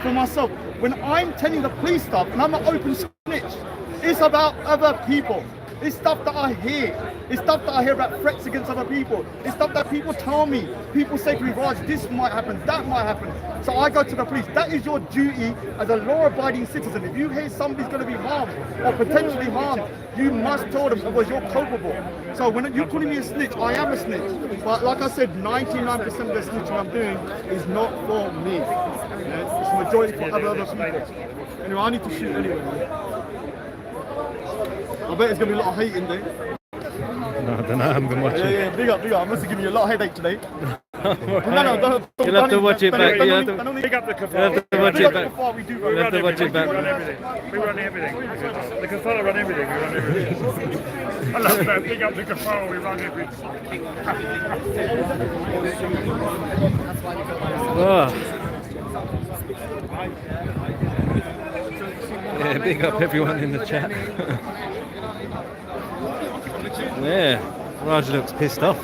For myself. When I'm telling the police stuff and I'm an open snitch, it's about other people. It's stuff that I hear. It's stuff that I hear about threats against other people. It's stuff that people tell me. People say to me, Raj, this might happen, that might happen. So I go to the police. That is your duty as a law-abiding citizen. If you hear somebody's going to be harmed or potentially harmed, you must tell them, otherwise you're culpable. So when you're calling me a snitch, I am a snitch. But like I said, 99% of the snitching I'm doing is not for me. Yeah, it's the majority for other people. Anyway, I need to shoot anyway, man. I bet there's going to be a lot of hate in there. No, I don't know, I haven't been watching. Yeah, big up. I must have given you a lot of headache today. No, don't. You'll have to watch it back. You'll have to Pick up the you'll have kafala. to watch it back. We do You'll have to watch it We run back. everything. We run everything. The kafala run everything. We run everything. I love that. Pick up the kafala. We run everything. Oh. Yeah, big up everyone in the chat. Yeah, Raj looks pissed off.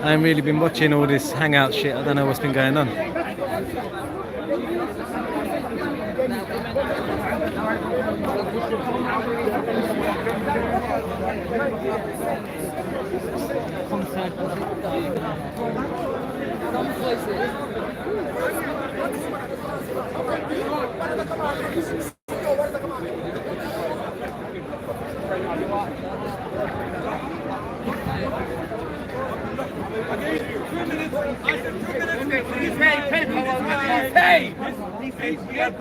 I haven't really been watching all this hangout shit. I don't know what's been going on.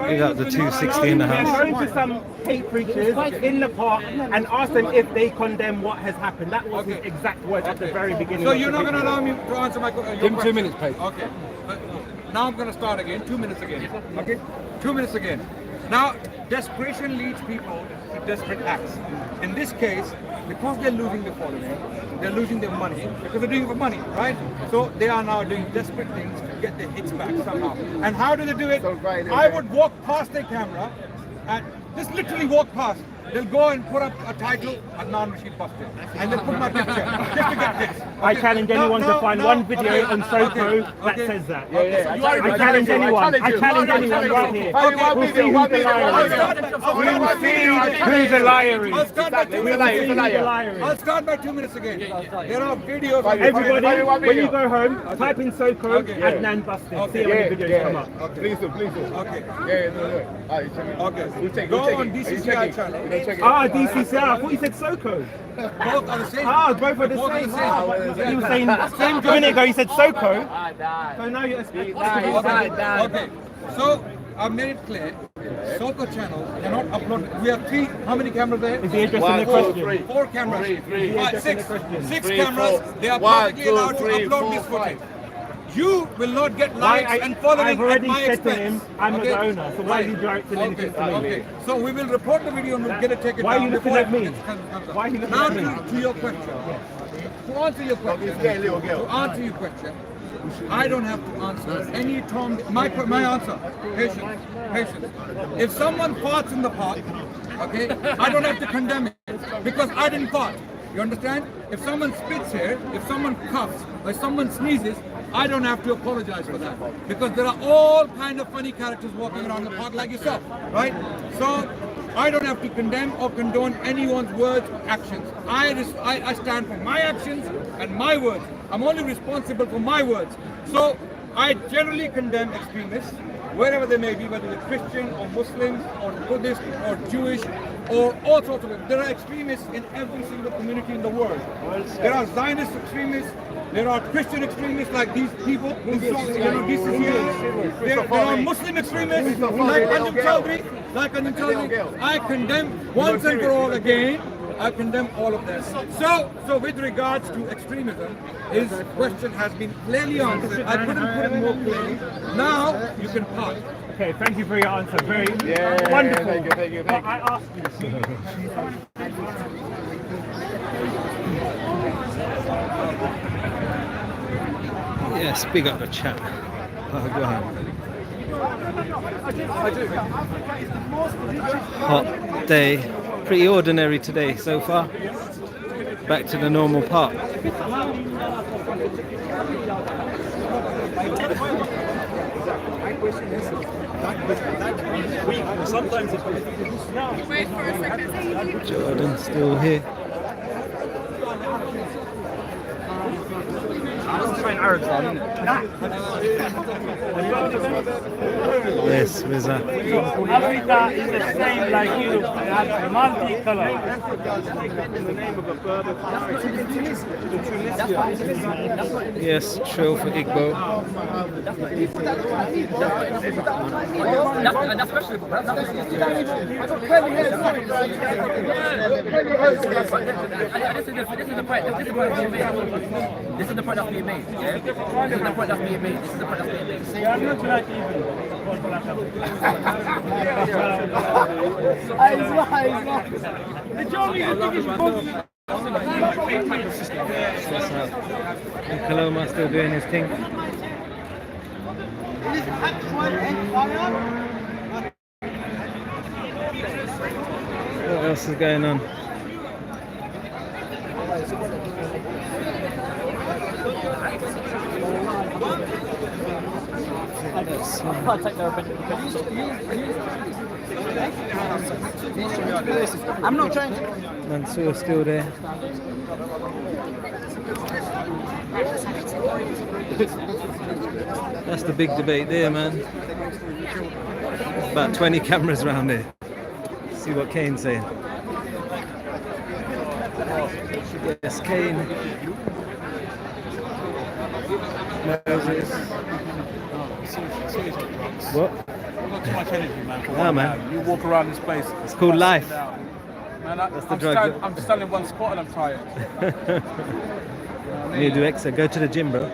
We got the 260 in the house. Going to some hate preachers in the park and ask them if they condemn what has happened. That was his exact words at the very beginning. So you're not going to allow me to answer my question? Give him 2 minutes, please. Okay. Now I'm going to start again. 2 minutes again. Okay? 2 minutes again. Now, desperation leads people to desperate acts. In this case, because they're losing their following, they're losing their money, because they're doing it for money, right? So they are now doing desperate things to get their hits back somehow. And how do they do it? I would walk past their camera and just literally walk past. They'll go and put up a title, Adnan Rashid busted. And they'll put my picture just to get this. I challenge anyone to find one video on Soko that says that. I challenge anyone. I challenge anyone right here. We'll see who the liar is. We'll see who the liar is. I'll start by 2 minutes again. I'll start by 2 minutes again. There are videos. Everybody, when you go home, type in Soko, Adnan busted. See how many videos come up. Please do. Okay. Okay. Go on DCCI channel. Ah, DCCI. I thought you said Soko. Both are the same. Ah, both are the same. You were saying a minute ago you said Soko. So now you're Okay. So I've made it clear. Soko channel cannot upload. We have how many cameras there? Is he addressing the question? 4 cameras. Six cameras. They are perfectly allowed to upload this footage. You will not get likes and following I've already at my said expense. to him, I'm the owner, so why are you directing anything to me? Okay, so we will report the video and we'll get it taken down. Why are you looking at me? Why are you looking at me? Now to your question. To answer your question, I don't have to answer any Tom. My answer. Patience. If someone farts in the park, okay, I don't have to condemn it because I didn't fart. You understand? If someone spits here, if someone coughs, or if someone sneezes, I don't have to apologize for that because there are all kind of funny characters walking around the park like yourself, right? So I don't have to condemn or condone anyone's words or actions. I stand for my actions and my words. I'm only responsible for my words. So I generally condemn extremists, wherever they may be, whether they're Christian or Muslim or Buddhist or Jewish or all sorts of it. There are extremists in every single community in the world. There are Zionist extremists, there are Christian extremists like these people who there are Muslim extremists like Anjum Chaudhry. I condemn once and for all again. I condemn all of them. So with regards to extremism, his question has been clearly answered. I couldn't put it more clearly. Now you can park. Okay, thank you for your answer. Very wonderful. Thank you. But I asked you. Yes, big up the chat. Oh, go on. Hot day. Pretty ordinary today so far. Back to the normal part. Jordan still here. Yes, Rizza. Africa is the same like you, multicolored. Yes, true for Igbo. This is the point that's being made. Yeah? This is the point that's being made. This is the point that's being made. Yeah, I'm not like even. Kaloma still doing his thing. What else is going on? I'm not trying to. Mansour still there. That's the big debate there, man. About 20 cameras around there. See what Kane's saying. Yes, Kane. What? I've got too much energy, man. Ah, man. You walk around this place. It's called life. Man, That's the drug. I'm standing one spot and I'm tired. You need to do extra. Go to the gym, bro.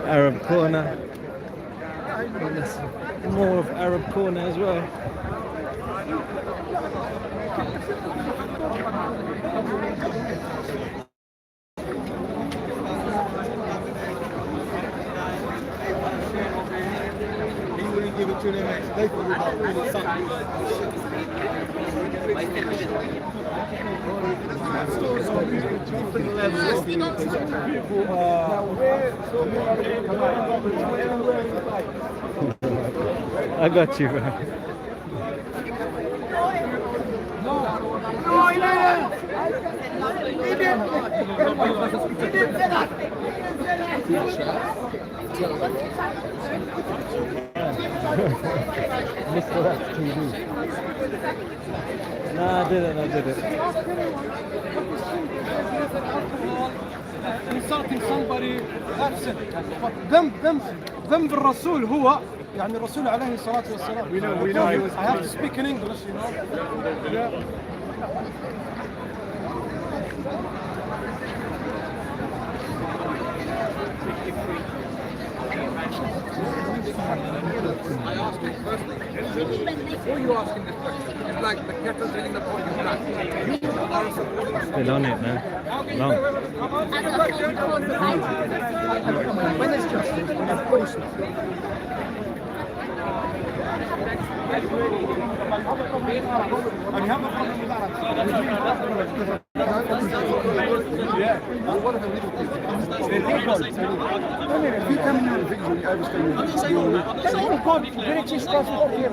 Arab corner. And there's more of Arab corner as well. He wouldn't give it to them next day for about really something. I got you, bro. No, he didn't. He didn't. He didn't say that. MistaRax TV. Nah, I did it. insulting somebody that's it. But ذنب الرسول هو يعني الرسول عليه الصلاة والسلام. We know. I have to speak in English, you know. Yeah. I asked him firstly, before you asking this question, it's like the kettle telling the pot you're black. You are supporting. Still on it, man. Long. When there's justice, when there's punishment. And you have a problem with that. If you come in on a video and you overstay British passport here.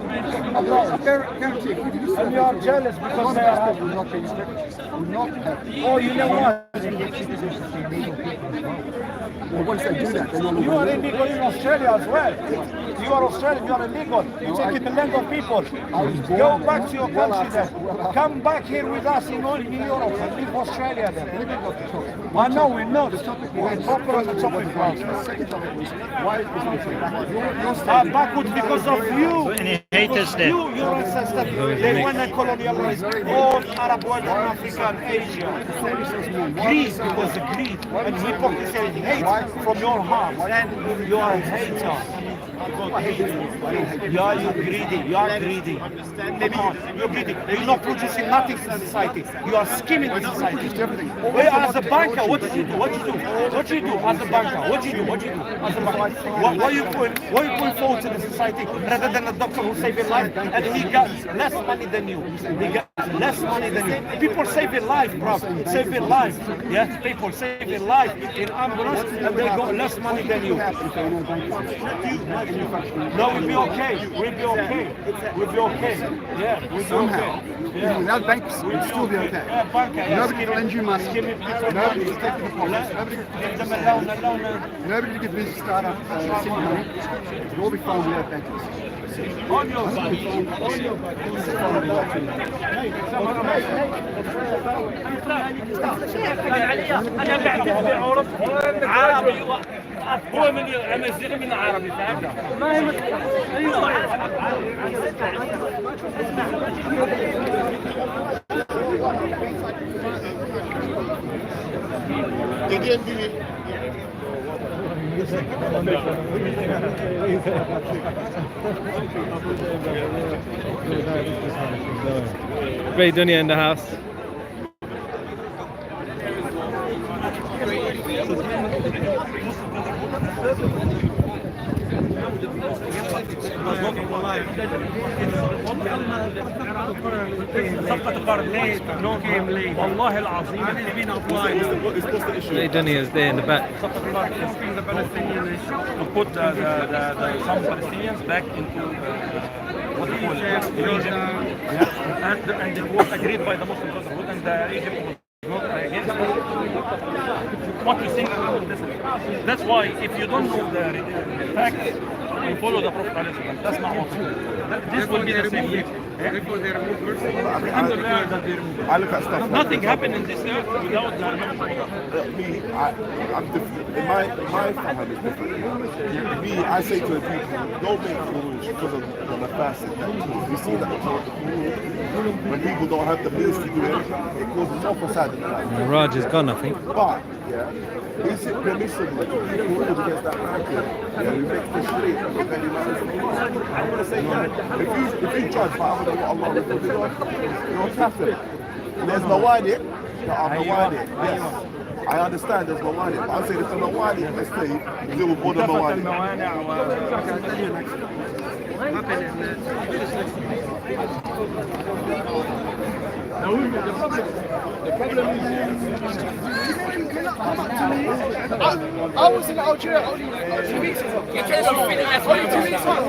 And you are jealous because they are will not be restricted. Will not have. Oh, you know what? Well, once they do that, they're not You are illegal in Australia as well. You are Australian, you are illegal. You take the land of people. Go back to your country then. Come back here with us in Europe and leave Australia then. I know, we know. We're proper on the topic. Why is Backwards because of you. Any haters there? Your ancestors, they want to colonialize all Arab world and Africa and Asia. Greed, because of greed and hypocrisy and hate from your heart. And you are a hater. Yeah, you're greedy. You are greedy. Come on, you're greedy. You're not producing nothing for society. You are skimming the society. Where as a banker, what did you do? What you do? What you do as a banker? What you do? What you do as a banker? What are you putting forward to the society rather than a doctor who saved your life and he got less money than you? He got less money than you. People save your life, bro. Save your life. Yes, people save your life in ambulance and they got less money than you. No, we'll be okay. We'll be okay. We'll be okay. Yeah, we'll be okay. Yeah. Without banks, we'd still be okay. Yeah, banker. Nobody will lend you money. Nobody will take the deposits. Leave them alone. Nobody will give business startup city money. It'll all be fine without bankers. On your back. انا قاعد في عرب عربي هو من امازيغي من عربي فهمت ما هي Great Dunya in the house. صفقة قرض ليش نو جيم ليش والله العظيم Great Dunya is there in the back. the Palestinians to put some Palestinians back into what we call Egypt, and it was agreed by the Muslim Brotherhood and Egypt was not against it. What you think about this? That's why if you don't know the facts, you follow the Prophet ﷺ. That's not what we do. This will be the same thing. Before they remove I look at stuff. Nothing happened in this earth without the I'm different. In my family is different. Me, I say to the people, don't make rules because of the facet. You see that when people don't have the means to do it, it causes more facade in the life. Yeah, Raj is gone, I think. But, yeah, is it permissible to hold against that market? Yeah, we make this straight. I'm going to say, yeah, if you judge by what Allah revealed, you're a Catholic. There's no wadi. No, I'm no wadi. Yes. I understand there's no wadi. But I'm saying there's no wadi. Let's say you deal with more than no wadi. The problem is, I was in Algeria only 2 weeks ago. You're telling us fit eyes right about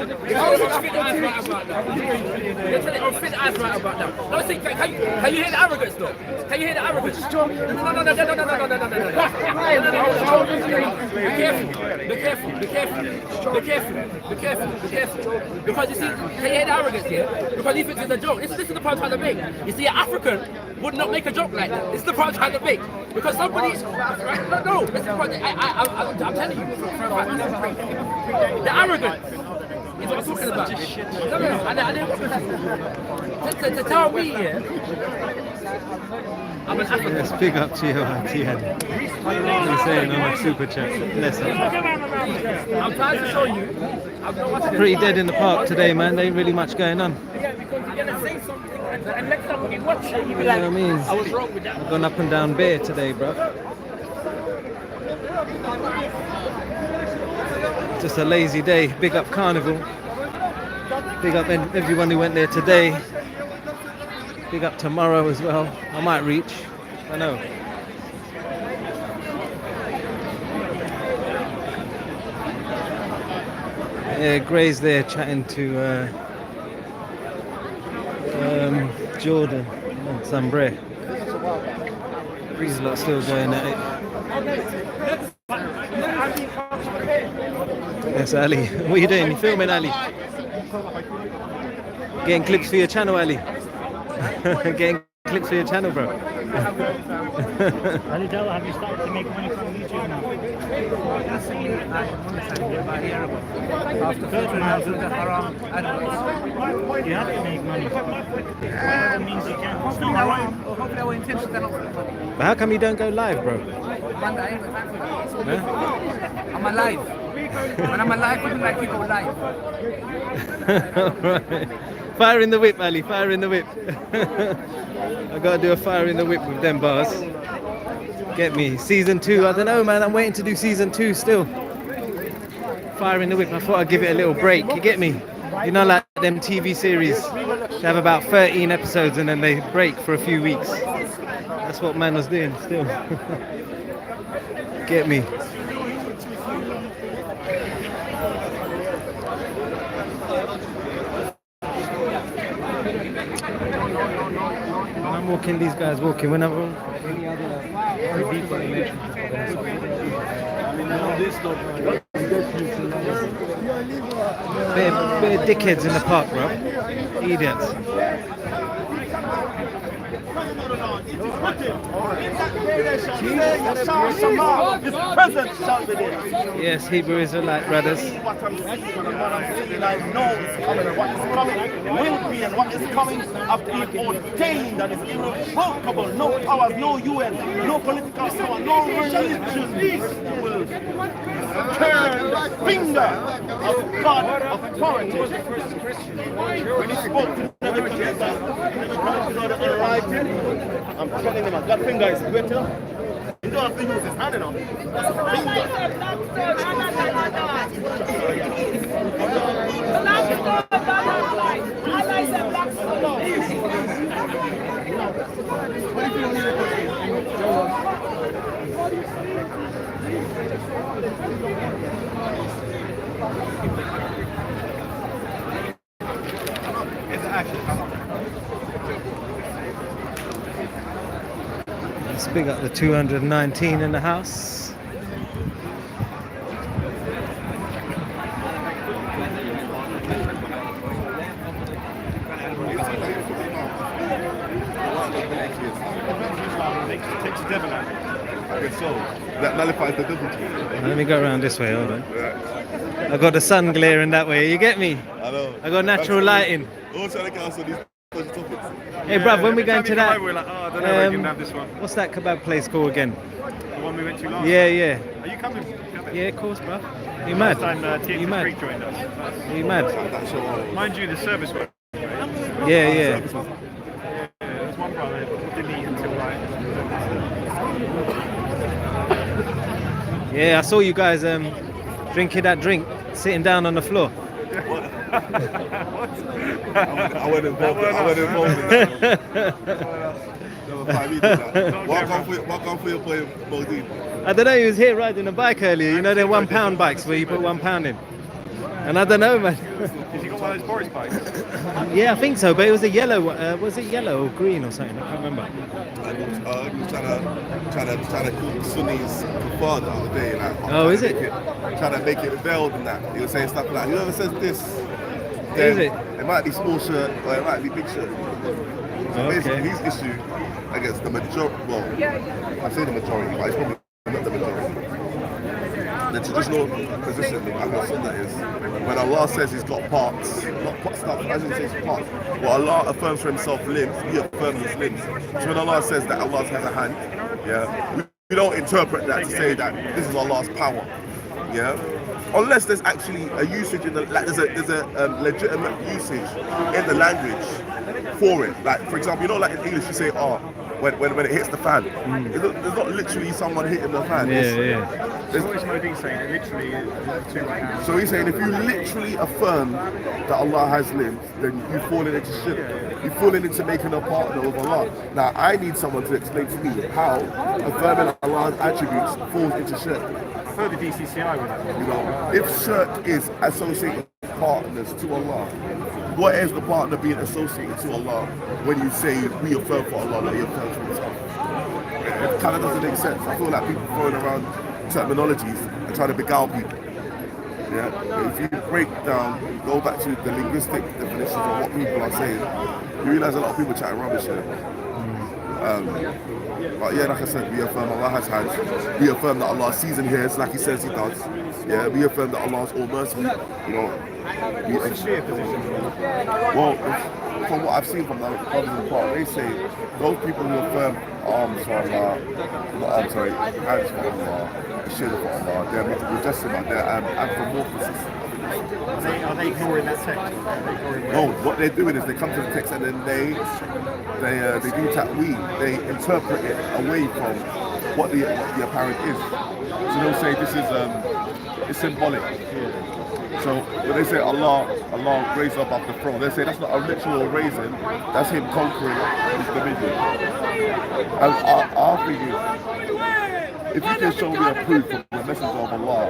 that. You're telling us fit eyes right about that. You're telling us fit eyes right about that. No, see, can you hear the arrogance though? Can you hear the arrogance? No. Be careful. Because you see, can you hear the arrogance here? Because he thinks it's a joke. This is the point I'm trying to make. You see, an African would not make a joke like that. This is the point I'm trying to make. Because somebody, no, this is the point. I'm telling you, the arrogance is what I'm talking about. To tell me here, I'm an African. Yes, big up to you, TN. He's saying on a super chat. Bless him. I'm trying to show you. Pretty dead in the park today, man. There ain't really much going on. Yeah, because you're gonna say something, and next time when you watch it, you'll be You like, know what I mean? I was wrong with that. I've gone up and down bare today, bro. Just a lazy day. Big up Carnival. Big up everyone who went there today. Big up tomorrow as well. I might reach. I know. Yeah, Gray's there chatting to Jordan and Sambre. These lot still going at it. Yes, Ali. What are you doing? You filming, Ali? Getting clips for your channel, Ali. Getting clips for your channel, bro. Ali Della, have you started to make money from YouTube now? After 13 hours of the haram adverts, you have to make money. That means you can't. It's not haram. Hopefully our intentions are not for the money. But how come you don't go live, bro? Amanda, I ain't got time for that. Huh? I'm alive. When I'm alive, people like people alive. Right. Fire in the whip, Ali. Fire in the whip. I gotta do a fire in the whip with them bars. Get me. Season 2. I don't know, man. I'm waiting to do season 2 still. Fire in the whip. I thought I'd give it a little break. You get me? You know, like them TV series. They have about 13 episodes and then they break for a few weeks. That's what man was doing still. Get me. I'm walking, these guys walking. Whenever any other people Bit of dickheads in the park, bro. Idiots. Yes, Hebrew Israelite brothers. Will be and what is coming have been ordained and is irrevocable. No powers, no UN, no political power, no religion will turn the finger of God's authority. When he spoke to Nebuchadnezzar, I'm telling him that finger is greater. You don't have to use his hand enough. That's a Let's big up the 219 in the house. That nullifies the double. Let me go around this way, hold on. I got the sun glaring that way, you get me? I know. I got natural lighting. Also, I cancel these was the topics. Hey, bruv, when we going to that? We're like, oh, I don't know, we can have this one. What's that kebab place called again? The one we went to last. Yeah, yeah. Are you coming? Yeah, of course, bruv. You mad? Last time You TX mad? Creek joined us. You mad? Mind you, the service was. Yeah, yeah. There's one brother who didn't eat until like. Yeah, I saw you guys drinking that drink, sitting down on the floor. I went involved in that. Welcome for your play, Bodine. I don't know, he was here riding a bike earlier. You know, they're £1 bikes where you put £1 in. And I don't know, man. Did you got one of those Boris bikes? Yeah, I think so, but it was a yellow. Was it yellow or green or something? I can't remember. Trying to call Sunnis kufar the other day. Like, Oh, is it? Trying to make it veiled and that. He was saying stuff like, whoever says this, Is then it? It might be small shirt or it might be big shirt. So Okay. basically, his issue against the majority, well, I say the majority, but it's probably not the majority. The traditional position of Ahlul Sunnah is when Allah says he's got parts, not stuff, as he says parts. Well, Allah affirms for himself limbs, he affirms his limbs. So when Allah says that Allah has a hand, yeah, we don't interpret that to say that this is Allah's power, yeah. Unless there's actually a usage in the, like there's a legitimate usage in the language for it. Like for example, you know, like in English you say, oh, when it hits the fan. There's not literally someone hitting the fan. Yeah. There's always no D saying it literally two right hands. So he's saying if you literally affirm that Allah has limbs, then you've fallen into shirk. You've fallen into making a partner with Allah. Now I need someone to explain to me how affirming Allah's attributes falls into shirk. I've heard the DCCI with that. You know, if shirk is associating partners to Allah, what is the partner being associated to Allah when you say we affirm for Allah that he affirms for himself? It kind of doesn't make sense. I feel like people throwing around terminologies and trying to beguile people. Yeah, but if you break down, go back to the linguistic definitions of what people are saying, you realise a lot of people chatting rubbish here. But yeah, like I said, we affirm Allah has hands. We affirm that Allah sees and hears like he says he does. Yeah, we affirm that Allah is all merciful. You know, well, from what I've seen from the brothers in the park, they say those people who affirm arms for Allah, hands for Allah, shield for Allah, they're mujassima, they're anthropomorphists. Are they ignoring that text? No, what they're doing is they come to the text and then they do ta'weed, they interpret it away from what the apparent is. So they'll say this is it's symbolic. So when they say Allah raised up off the throne, they say that's not a literal raising, that's him conquering his dominion. And our thing is, if you can show me a proof from the messenger of Allah,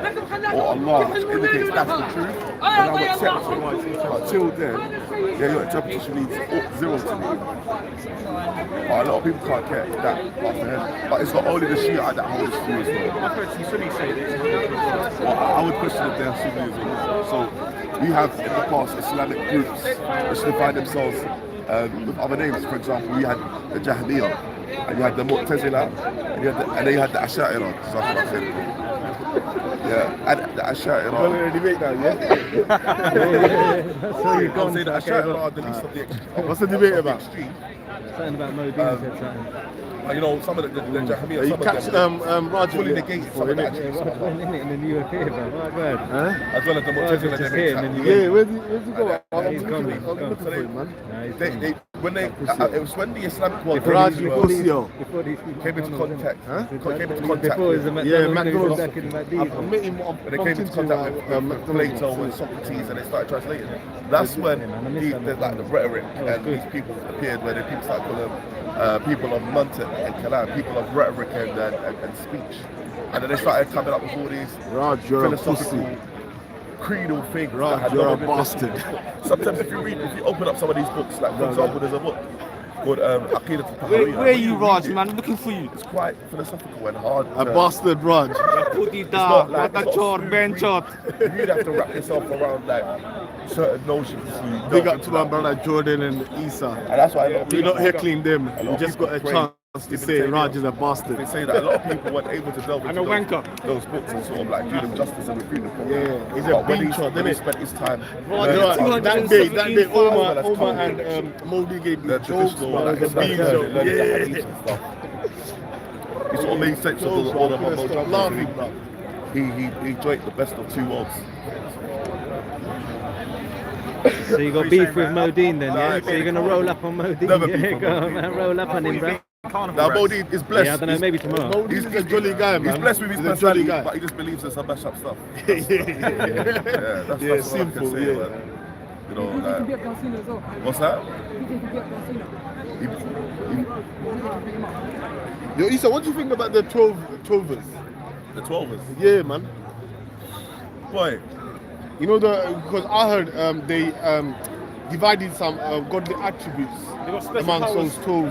or Allah which indicates that's the truth, then I'll accept it. But till then, yeah, your interpretation means zero to me. But a lot of people can't get that off their head. But it's not only the Shia that hold this view as well. I've heard some Sunnis say this. Well, I would question if they're Sunnism. So we have in the past Islamic groups which define themselves with other names. For example, we had the Jahmiyyah, and you had the Mu'tazila, and then you had the Asha'ira. Yeah, and the Asha'ira. You're going to debate now, yeah? So you can't say the Asha'ira are the least of the extreme. What's the debate about? Something about Modine said something. You know, some of the Jahmiyyah, You catch Roger fully negated some of the attributes. And then you appear, bro. My word. As well as the Mu'tazila, Just they here, make and then you Yeah, where's he go? He's gone, man. I'm looking for him, man. it was when the Islamic world Raj came Nicosio. into contact. Yeah, McDonald's. When they came into contact with Plato and Socrates and they started translating it. That's when the rhetoric and these people appeared, where the people started calling them people of mantiq and kalam, people of rhetoric and speech. And then they started coming up with all these philosophical, creedal things. Raj, you're a bastard. Sometimes if you open up some of these books, like for example, there's a book called Aqidat al-Tahawiyya. Where are you, Raj, man? I'm looking for you. It's quite philosophical and hard. A bastard, Raj. Put it down, put a chort, bench chort. You'd have to wrap yourself around like certain notions. Big up to my brother Jordan and Isa. And that's why we not heckling them. We just got a chance to say Raj is a bastard. They say that a lot of people weren't able to delve And into a wanker. those books and sort of like do them justice and refute them properly. Yeah, he's a But when beach shot, when he isn't it? spent his time That day, Omar and Modi gave the me jokes, traditional bro. like The beach shot. learning the hadith and stuff. He sort of made sense of all the mumbo Stop jumbo. laughing, bro. He drank the best of two worlds. So you got beef with Modine then, yeah? So you're gonna roll up on Modine? Never Yeah, beef with go on, Modine. man, roll up on him, bro. Now Modi is blessed. Yeah, I don't know, maybe tomorrow. He's a jolly guy, man. He's blessed with his He's a jolly personality, guy. but he just believes in some mash up stuff. Yeah, That's all I simple, can say, yeah. man. You know, You can like, be at casino as well. what's that? You can be at casino. Yo, Issa, what do you think about the 12ers? The 12ers? Yeah, man. Why? You know, because I heard they divided some godly attributes amongst those 12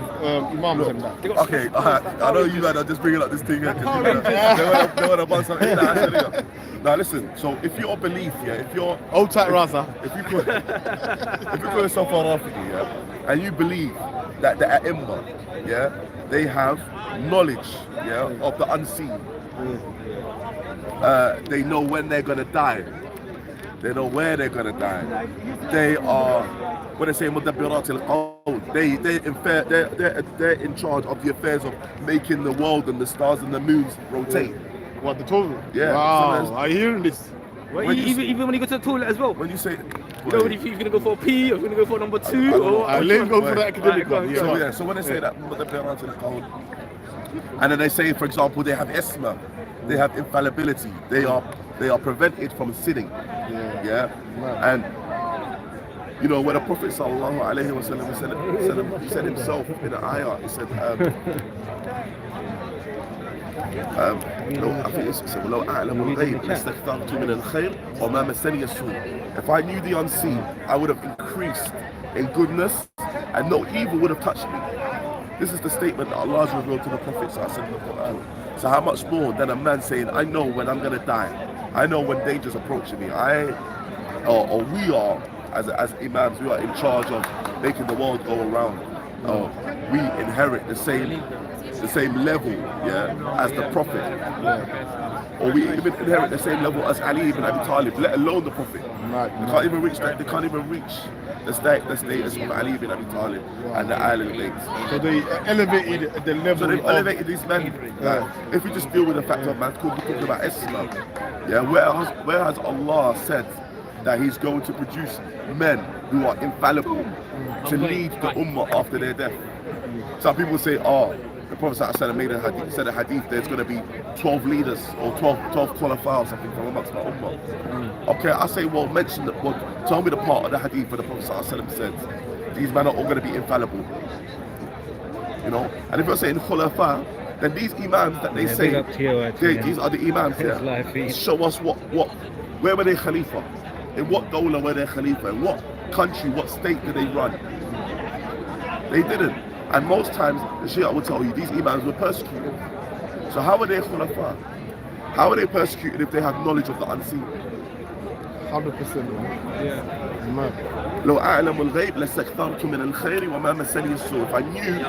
imams and that. Okay, I know you man are just bringing up this thing here. They want to bust something. Now listen, so if you're a belief, yeah, if you're old tight Raza, if you call yourself a Rafidi, yeah, and you believe that the A'imma, yeah, they have knowledge, yeah, of the unseen. They know when they're gonna die. They know where they're gonna die. They are, what they say, mudabbirat al-qawl. They're in charge of the affairs of making the world and the stars and the moons rotate. What, the 12? Yeah. Wow, So are you hearing this? Well, even when you go to the toilet as well. When you say, you know, if you're gonna go for a pee, or you're gonna go for number 2, or let's go for the academic one. So when they say that, mudabbirat al-qawl, and then they say, for example, they have isma, they have infallibility, they are prevented from sinning. Yeah. And you know, when the Prophet sallallahu alaihi wasallam he said himself in an ayah, he said, I think it's لو أعلم الغيب لاستكثرت من الخير وما مسني السوء. If I knew the unseen, I would have increased in goodness and no evil would have touched me. This is the statement that Allah has revealed to the Prophet sallallahu in the Quran. So how much more than a man saying, I know when I'm going to die. I know when danger's approaching me. Or we are, as imams, we are in charge of making the world go around. We inherit the same level, yeah, as the Prophet. Or we even inherit the same level as Ali ibn Abi Talib, let alone the Prophet. They can't even reach that. They can't even reach the status of Ali ibn Abi Talib and the Ahl al-Bayt. So they elevated the level. So they've elevated these men. If we just deal with the fact of man, talking about Islam, yeah, where has Allah said that He's going to produce men who are infallible to lead the Ummah after their death? Some people say, the Prophet said a hadith, there's going to be 12 leaders or 12 qualifiers, something from amongst my Ummah. Okay, I say, well, tell me the part of the hadith where the Prophet said these men are all going to be infallible. You know, and if you're saying khulafa, then these imams that they say, these are the imams here. Show us where were they Khalifa? In what dawla were they Khalifa? In what country, what state did they run? They didn't. And most times, the Shia will tell you, these imams were persecuted. So how are they khulafa? How are they persecuted if they have knowledge of the unseen? 100%. Yeah. لو أعلم الغيب لاستكثرت من الخير وما مسني السوء. If I knew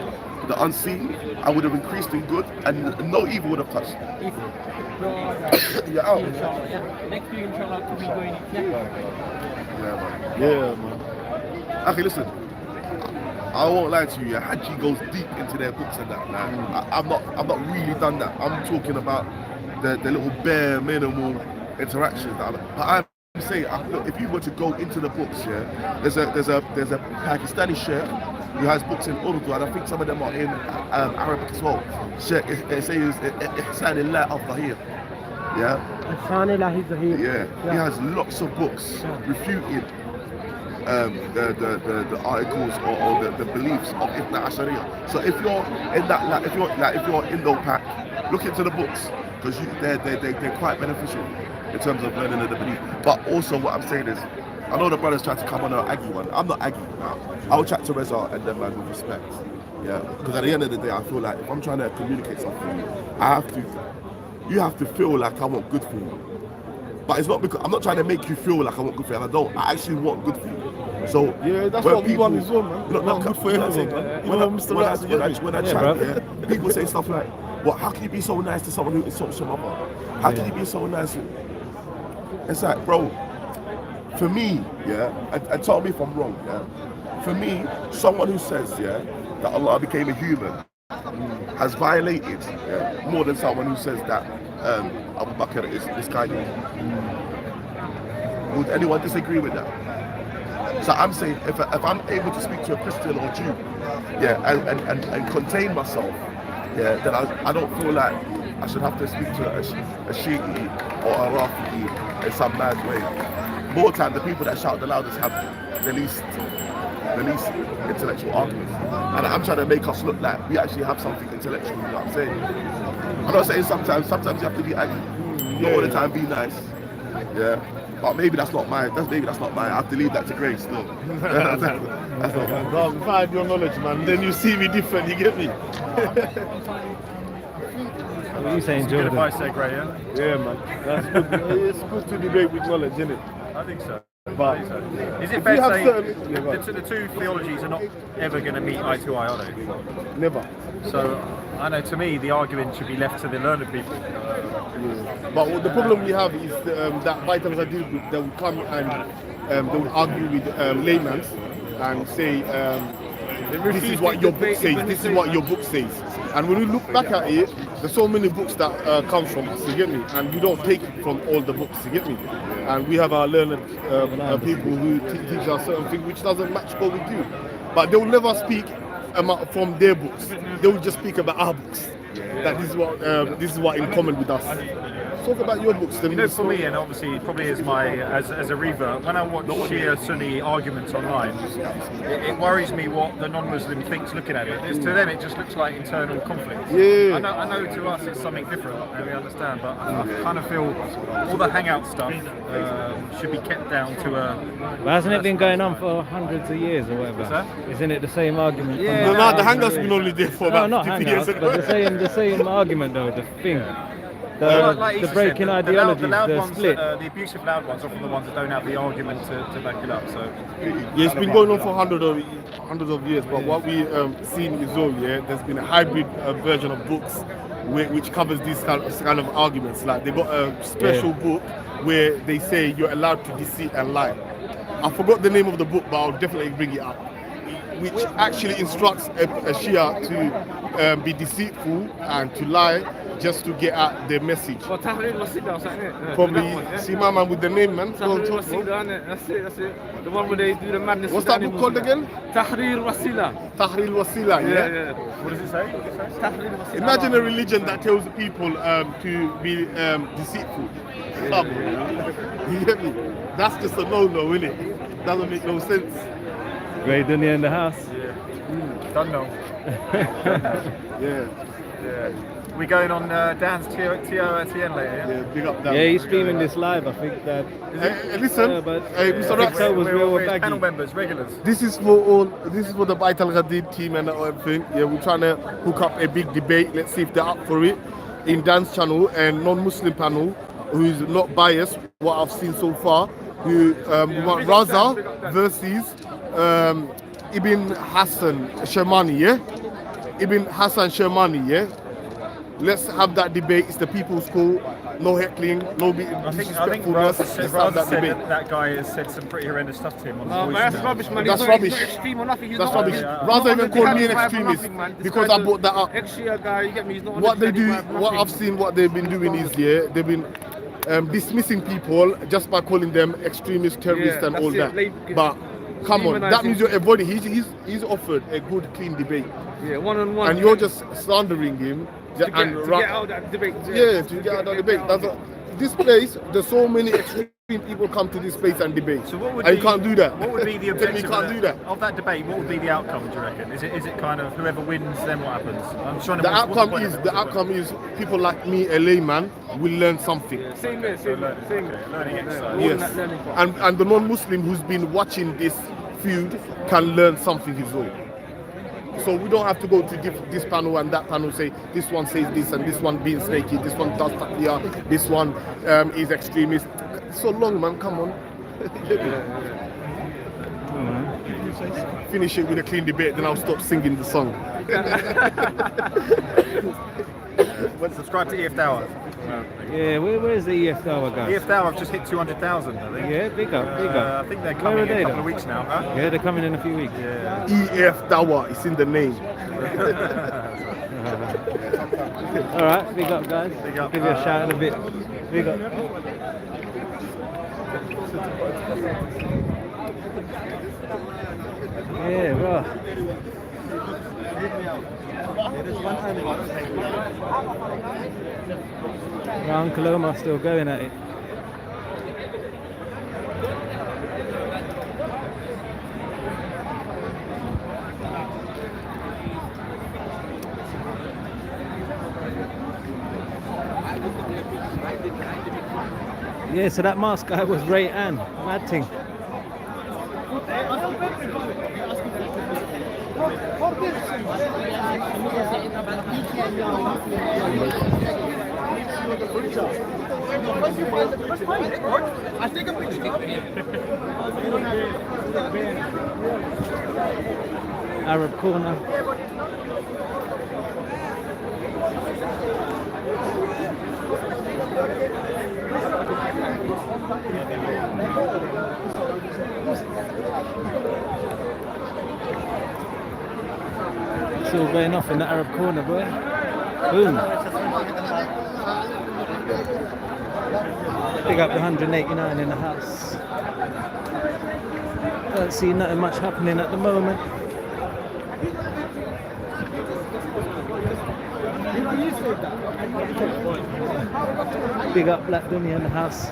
the unseen, I would have increased in good and no evil would have touched me. You're out. Next week, inshallah, to be going. Yeah, man. Okay, listen. I won't lie to you. Haji goes deep into their books and that, man. I've not really done that. I'm talking about the little bare minimal interactions. But I'm saying, look, if you were to go into the books, yeah, there's a Pakistani sheikh who has books in Urdu, and I think some of them are in Arabic as well. Sheikh, it says Ihsanillah al-Zahir. Yeah, he has lots of books refuting the articles or the beliefs of Ibn Ashariya. So if you're in that, if you're in the pack, look into the books because they're quite beneficial in terms of learning the belief. But also what I'm saying is, I know the brothers try to come on an Aggie one. I'm not Aggie now. I'll chat to Reza and them man with respect. Yeah, because at the end of the day, I feel like if I'm trying to communicate something, you have to feel like I want good for you. But it's not because I'm not trying to make you feel like I want good for you. I don't. I actually want good for you. So Yeah, that's when what we want as well, man. Not good for everyone, man. When I Yeah, chat, bro. yeah, people say stuff like, "Well, how can you be so nice to someone who insults your mother? How can you be so nice?" It's like, bro, for me, yeah, and tell me if I'm wrong, yeah. For me, someone who says, yeah, that Allah became a human has violated, yeah, more than someone who says that Abu Bakr is misguided. Would anyone disagree with that? So I'm saying, if I'm able to speak to a Christian or Jew, yeah, and contain myself, yeah, then I don't feel like I should have to speak to a Shi'i or a Rafidi in some mad way. More time, the people that shout the loudest have the least intellectual arguments. And I'm trying to make us look like we actually have something intellectual, you know what I'm saying? I'm not saying sometimes you have to be angry, not all the time be nice, yeah. But maybe that's not mine. I have to leave that to Grace still. That's not mine. Bro, if I had your knowledge, man, then you see me different, you get me? What are you saying, Good Jordan? advice there, Gray, yeah? Yeah, man. That's good. It's good to debate with knowledge, isn't it? I think so. But Is it if fair you to have say certain- the two theologies are not ever going to meet eye to eye, are they? Never. So, I know to me, the argument should be left to the learned people. But the problem we have is that Vital Hadith group, they will come and they will argue with laymen and say, this is what your book says, this is what your book says. And when we look back at it, there's so many books that come from us, you get me? And we don't take it from all the books, you get me? And we have our learned people who teach us certain things which doesn't match what we do. But they will never speak from their books. They will just speak about our books. That this is what in common with us. Talk about your books. You know, for me, and obviously probably as a revert, when I watch Shia Sunni arguments online, it worries me what the non-Muslim thinks looking at it. Because to them it just looks like internal conflict. Yeah. I know to us it's something different, and we understand, but I kind of feel all the hangout stuff should be kept down to a... But hasn't it been going on for hundreds of years or whatever? What's that? Isn't it the same argument? Yeah. No, the hangout's been only there for about not 50 years. hangouts, but the same argument though, the thing. Like The Isha breaking said, ideologies, the loud the ones, split. the abusive loud ones, are often the ones that don't have the argument to back it up. So Yeah, it's been going on for hundreds of years, but what we seen is there's been a hybrid version of books which covers these kind of arguments. Like they got a special book where they say you're allowed to deceive and lie. I forgot the name of the book, but I'll definitely bring it up. Which actually instructs a Shia to be deceitful and to lie just to get out their message. Well, Tahrir Wasila or something. Probably, see my man with the name, man. Tahrir Wasila, that's it. The one where they do the madness. What's that book called again? Tahrir Wasila. Tahrir Wasila, yeah? What does it say? Tahrir Wasila. Imagine a religion that tells people to be deceitful. You get me? That's just a no-no, innit? Doesn't make no sense. Ray Dunya in the house. Don't know. Yeah. We're going on Dan's TOTN later, yeah? Yeah, big up Dan. Yeah, he's streaming this live. I think that. Listen, MistaRax, panel members, regulars. This is for the Bait Al Ghadid team and everything. Yeah, we're trying to hook up a big debate. Let's see if they're up for it. In Dan's channel and non-Muslim panel, who is not biased, what I've seen so far. We want Raza versus Ibn Hassan Shermani, yeah? Ibn Hassan Shermani, yeah? Let's have that debate. It's the people's call. No heckling, no disrespectfulness. Raza said that guy has said some pretty horrendous stuff to him on the voice. That's rubbish, man. That's rubbish. That's rubbish. Raza even called me an extremist because I brought that up. Ex-Shia guy, you get me? He's not What they do, what I've seen, what they've been doing is, they've been dismissing people just by calling them extremists, terrorists, and all that. But come on, that means you're avoiding. He's offered a good, clean debate. Yeah, one-on-one. And you're just slandering him. To get out of that debate. Yeah, to get out of that debate. This place, there's so many extreme people come to this place and debate. So what would and you can't do that. What would be the objective of that debate? What would be the outcome, do you reckon? Is it kind of whoever wins, then what happens? I'm trying to. The outcome is people like me, a layman, will learn something. Yeah, same here. Learning exercise. Yes. And the non-Muslim who's been watching this feud can learn something as well. So we don't have to go to this panel and that panel say this one says this and this one being snaky, this one does taqiyya, this one is extremist. So long, man, come on. finish it with a clean debate, then I'll stop singing the song. Subscribe to EF Tower. Yeah, where's the EF Tower guys? EF Tower have just hit 200,000, I think. Yeah, big up, big up. I think they're Where coming are in they a couple though? of weeks now. Huh? Yeah, they're coming in a few weeks. EF Tower, it's in the name. All right, big up guys. Big up. Give you a shout in a bit. Big up. Yeah, bro. Uncle Omar still going at it. Yeah, so that mask guy was Ray Ann. Mad thing. Arab corner. It's all going off in the Arab corner, boy. Boom. Big up the 189 in the house. Don't see nothing much happening at the moment. Big up Black Dunya in the house.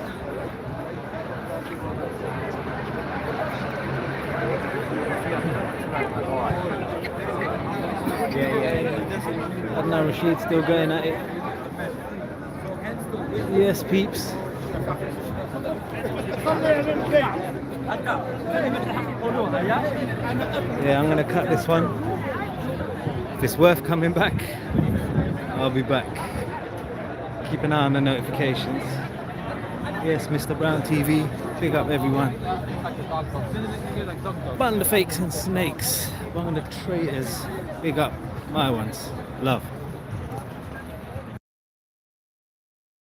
Yeah. Adnan Rashid still going at it. Yes, peeps. Yeah, I'm gonna cut this one. If it's worth coming back, I'll be back. Keep an eye on the notifications. Yes, Mr. Brown TV. Big up everyone. Bun the fakes and snakes. Bun the traitors. Big up my ones. Love.